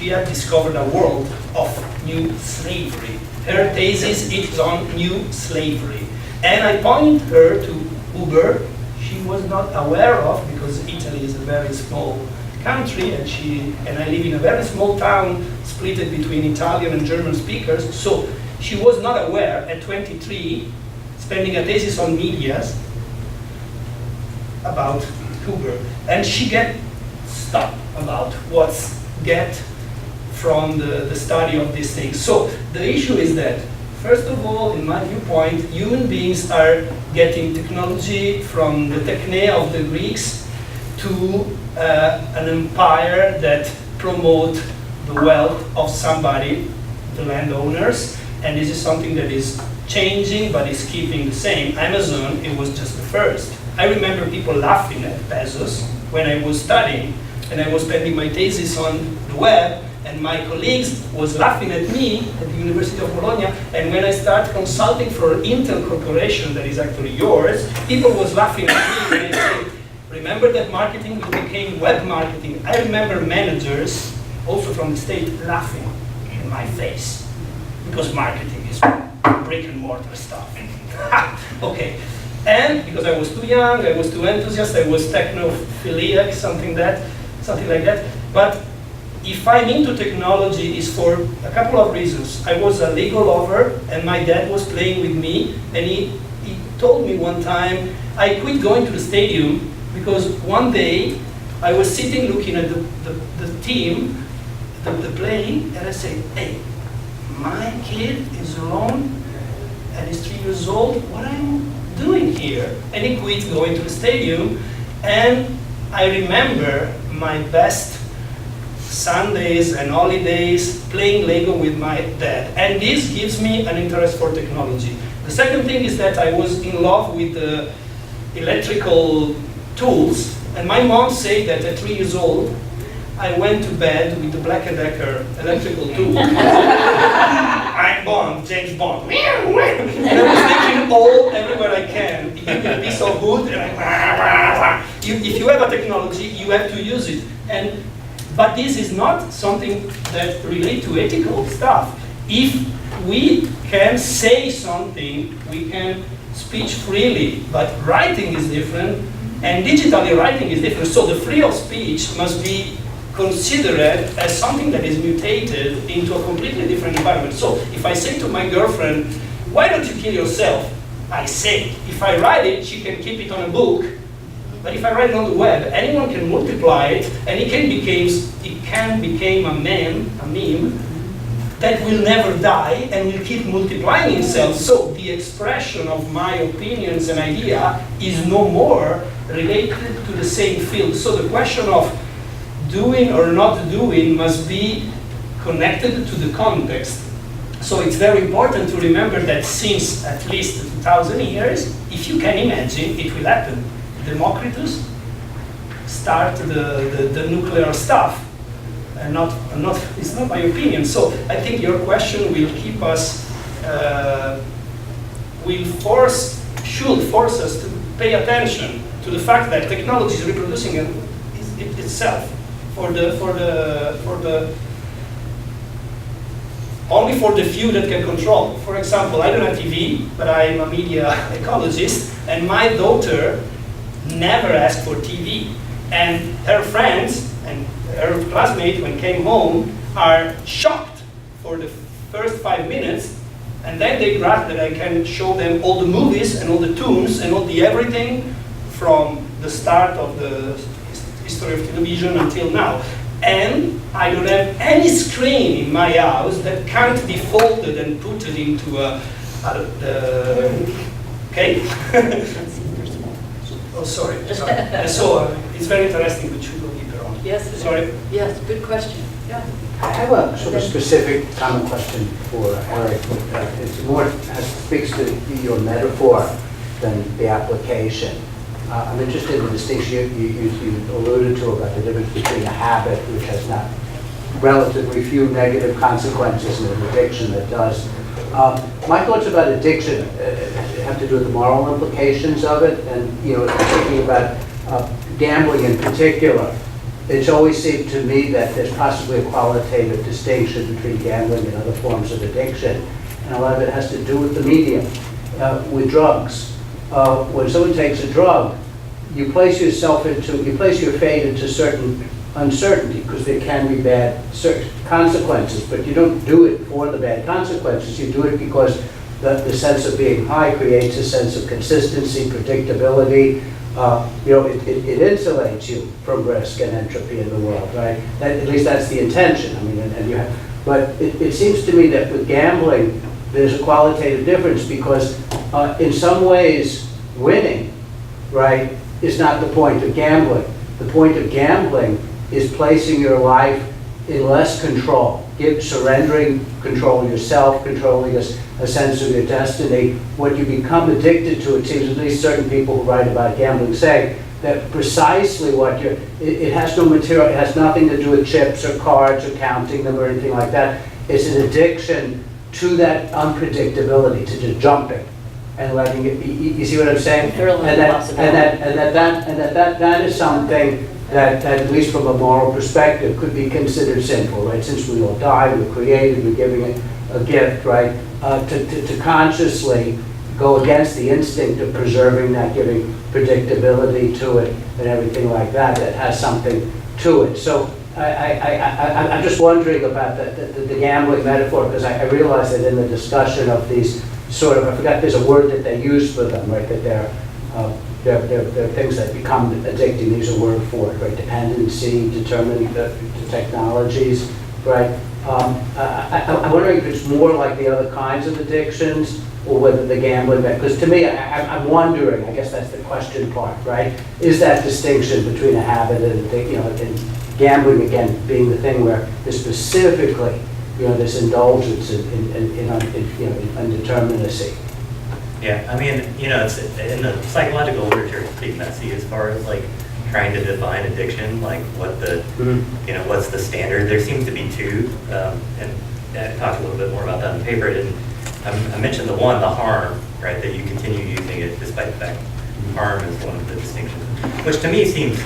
had discovered a world of new slavery. Her thesis is on new slavery, and I point her to Uber. She was not aware of, because Italy is a very small country, and I live in a very small town split between Italian and German speakers. So she was not aware at 23, spending a thesis on medias about Uber, and she get stuck about what's get from the study of these things. So the issue is that, first of all, in my viewpoint, human beings are getting technology from the techne of the Greeks to an empire that promote the wealth of somebody, the landowners, and this is something that is changing but is keeping the same. Amazon, it was just the first. I remember people laughing at Bezos when I was studying, and I was spending my thesis on the web, and my colleagues was laughing at me at the University of Bologna, and when I started consulting for Intel Corporation, that is actually yours, people was laughing at me when I said, remember that marketing became web marketing. I remember managers, also from the state, laughing in my face, because marketing is brick and mortar stuff. Okay, and because I was too young, I was too enthusiastic, I was technophiliac, something like that, but if I'm into technology, is for a couple of reasons. I was a Lego lover, and my dad was playing with me, and he told me one time, I quit going to the stadium because one day I was sitting looking at the team, the playing, and I said, hey, my kid is alone, and he's 3 years old, what am I doing here? And he quit going to the stadium, and I remember my best Sundays and holidays playing Lego with my dad, and this gives me an interest for technology. The second thing is that I was in love with the electrical tools. And my mom said that at 3 years old, I went to bed with the Black & Decker electrical tool. I'm Bond, James Bond. And I was thinking everywhere I can. Give me a piece of wood, and if you have a technology, you have to use it. But this is not something that relates to ethical stuff. If we can say something, we can speak freely, but writing is different, and digitally writing is different. So the freedom of speech must be considered as something that is mutated into a completely different environment. So if I say to my girlfriend, why don't you kill yourself? I say, if I write it, she can keep it on a book. But if I write it on the web, anyone can multiply it, and it can become a meme that will never die and will keep multiplying itself. So the expression of my opinions and idea is no more related to the same field. So the question of doing or not doing must be connected to the context. So it's very important to remember that since at least 2,000 years, if you can imagine, it will happen. Democritus started the nuclear stuff, and it's not my opinion. So I think your question will keep us, should force us to pay attention to the fact that technology is reproducing itself only for the few that can control. For example, I don't have TV, but I'm a media ecologist, and my daughter never asked for TV. And her friends and her classmates, when came home, are shocked for the first 5 minutes, and then they grasp that I can show them all the movies and all the tunes and all the everything from the start of the history of television until now. And I don't have any screen in my house that can't be folded and put it into okay? Oh, sorry. So it's very interesting, but you go deeper on. Yes. Sorry. Yes, good question. Yeah. I have a sort of specific common question for Eric. It's more, speaks to your metaphor than the application. I'm interested in the distinction you alluded to about the difference between a habit, which has not relatively few negative consequences, and an addiction that does. My thoughts about addiction have to do with the moral implications of it, and thinking about gambling in particular. It's always seemed to me that there's possibly a qualitative distinction between gambling and other forms of addiction, and a lot of it has to do with the medium, with drugs. When someone takes a drug, you place your fate into certain uncertainty, because there can be bad consequences, but you don't do it for the bad consequences. You do it because the sense of being high creates a sense of consistency, predictability. It insulates you from risk and entropy in the world, right? At least that's the intention. I mean, but it seems to me that with gambling, there's a qualitative difference, because in some ways, winning, right, is not the point of gambling. The point of gambling is placing your life in less control, surrendering control of yourself, controlling a sense of your destiny. What you become addicted to, it seems, at least certain people who write about gambling say, that precisely what it has no material, it has nothing to do with chips or cards or counting them or anything like that. It's an addiction to that unpredictability, to just jumping and letting it be. You see what I'm saying? That is something that at least from a moral perspective could be considered sinful, right? Since we all die, we're created, we're giving it a gift, right? To consciously go against the instinct of preserving that, giving predictability to it and everything like that, that has something to it. So I'm just wondering about the gambling metaphor, because I realize that in the discussion of these sort of, I forgot there's a word that they use for them, right? That they're things that become addicting. There's a word for it, right? Dependency, determining the technologies, right? I'm wondering if it's more like the other kinds of addictions, or whether the gambling, because to me, I'm wondering, I guess that's the question part, right? Is that distinction between a habit and, and gambling, again, being the thing where there's specifically, this indulgence in indeterminacy. Yeah, I mean, you know, it's in the psychological literature, it's pretty messy as far as like trying to define addiction, like what the, you know, what's the standard. There seems to be two, and I talked a little bit more about that in the paper. I mentioned the one, the harm, right, that you continue using it despite the fact harm is one of the distinctions, which to me seems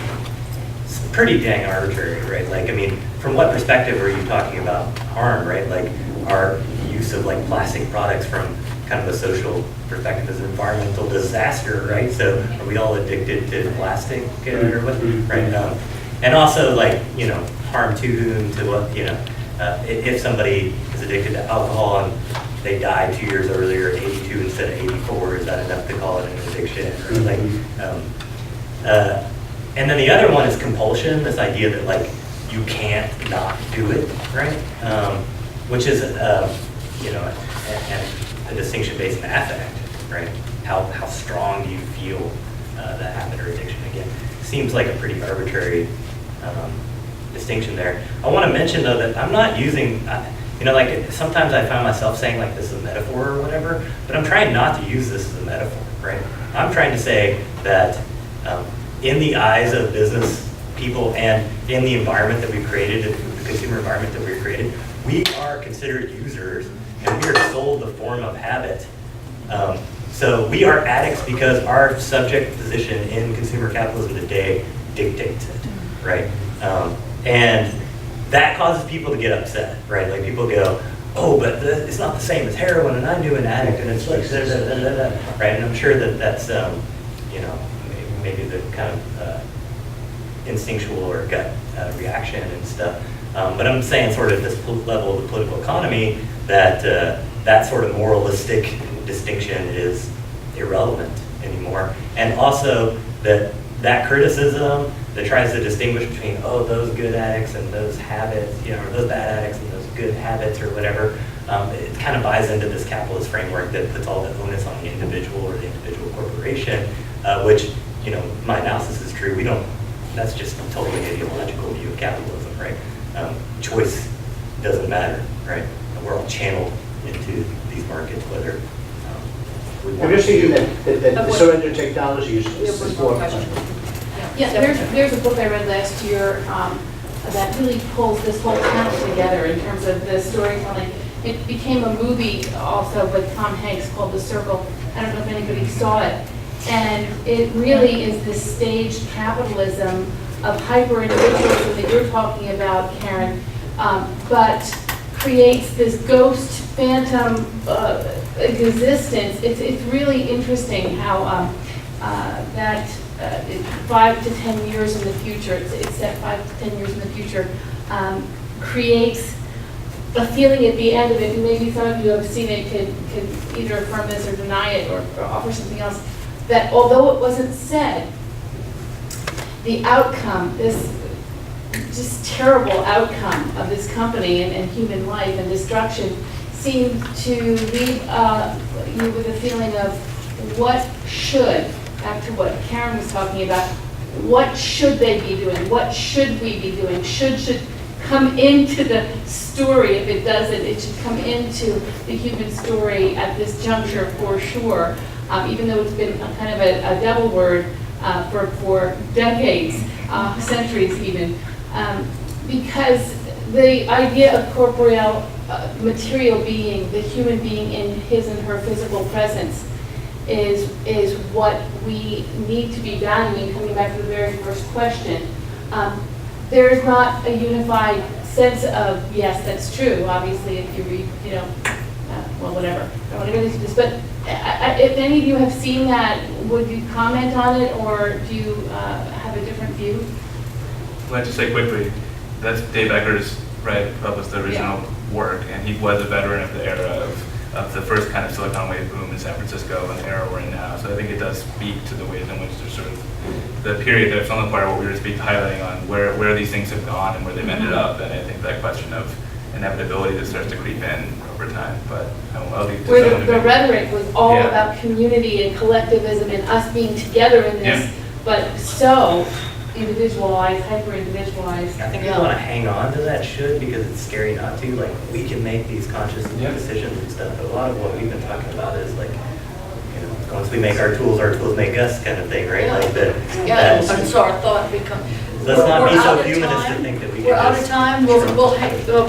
pretty dang arbitrary, right? Like, I mean, from what perspective are you talking about harm, right? Like, our use of like plastic products from kind of a social perspective is an environmental disaster, right? So are we all addicted to plastic or what, right? And also like, you know, harm to whom, to what, you know, if somebody is addicted to alcohol and they died 2 years earlier at 82 instead of 84, is that enough to call it an addiction? Or like, and then the other one is compulsion, this idea that like you can't not do it, right? Which is, you know, a distinction based in affect, right? How strong do you feel that habit or addiction? Again, seems like a pretty arbitrary distinction there. I want to mention though that I'm not using, you know, like sometimes I find myself saying like this is a metaphor or whatever, but I'm trying not to use this as a metaphor, right? I'm trying to say that in the eyes of business people and in the environment that we've created, the consumer environment that we've created, we are considered users and we are sold the form of habit. So we are addicts because our subject position in consumer capitalism today dictates it, right? And that causes people to get upset, right? Like people go, oh, but it's not the same as heroin and I knew an addict and it's like, da, da, da, da, da. Right? And I'm sure that that's, you know, maybe the kind of instinctual or gut reaction and stuff. But I'm saying sort of this level of the political economy that that sort of moralistic distinction is irrelevant anymore. And also that criticism that tries to distinguish between, oh, those good addicts and those habits, you know, or those bad addicts and those good habits or whatever, it kind of buys into this capitalist framework that puts all the onus on the individual or the individual corporation, which, you know, my analysis is true. We don't, that's just a totally ideological view of capitalism, right? Choice doesn't matter, right? We're all channeled into these markets, whether we I'm Oh, want just thinking to. that the surrender technology is We have one more. more question. Yeah, there's a book I read last year that really pulls this whole panel together in terms of the storytelling. It became a movie also with Tom Hanks called The Circle. I don't know if anybody saw it. And it really is this staged capitalism of hyper-individualism that you're talking about, Karen, but creates this ghost phantom existence. It's really interesting how that 5 to 10 years in the future, it's set 5 to 10 years in the future, creates a feeling at the end of it, and maybe some of you have seen it, can either affirm this or deny it or offer something else, that although it wasn't said, the outcome, this just terrible outcome of this company and human life and destruction seemed to leave you with a feeling of what should, back to what Karen was talking about, what should they be doing? What should we be doing? Should come into the story. If it doesn't, it should come into the human story at this juncture for sure, even though it's been a kind of a double word for decades, centuries even, because the idea of corporeal material being, the human being in his and her physical presence, is what we need to be valuing. Coming back to the very first question, there is not a unified sense of, yes, that's true. Obviously, if you read, you know, well, whatever. I don't want to go into this, but if any of you have seen that, would you comment on it, or do you have a different view? I'd like to say quickly, that's Dave Eggers, right, who published the original work, and he was a veteran of the era of the first kind of Silicon Wave boom in San Francisco and the era we're in now. So I think it does speak to the ways in which there's sort of the period that's on the part of what we were highlighting on where these things have gone and where they've ended up. And I think that question of inevitability that starts to creep in over time. But I'll leave it to Where someone the to rhetoric was all Yeah. about community and collectivism and us being together in this, Yeah. but so individualized, hyper-individualized. I think we want to hang on to that should, because it's scary not to. Like, we can make these conscious Yeah. decisions and stuff, but a lot of what we've been talking about is like, you know, we make our tools make us kind of thing, right? Yeah. Like the, Yeah, that- and so our thought becomes. Let's not be We're so out of humanist to time. think that we can We're out of just- time,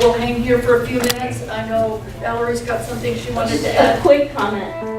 we'll hang here for a few minutes. I know Valerie's got something she wanted to A add. quick comment.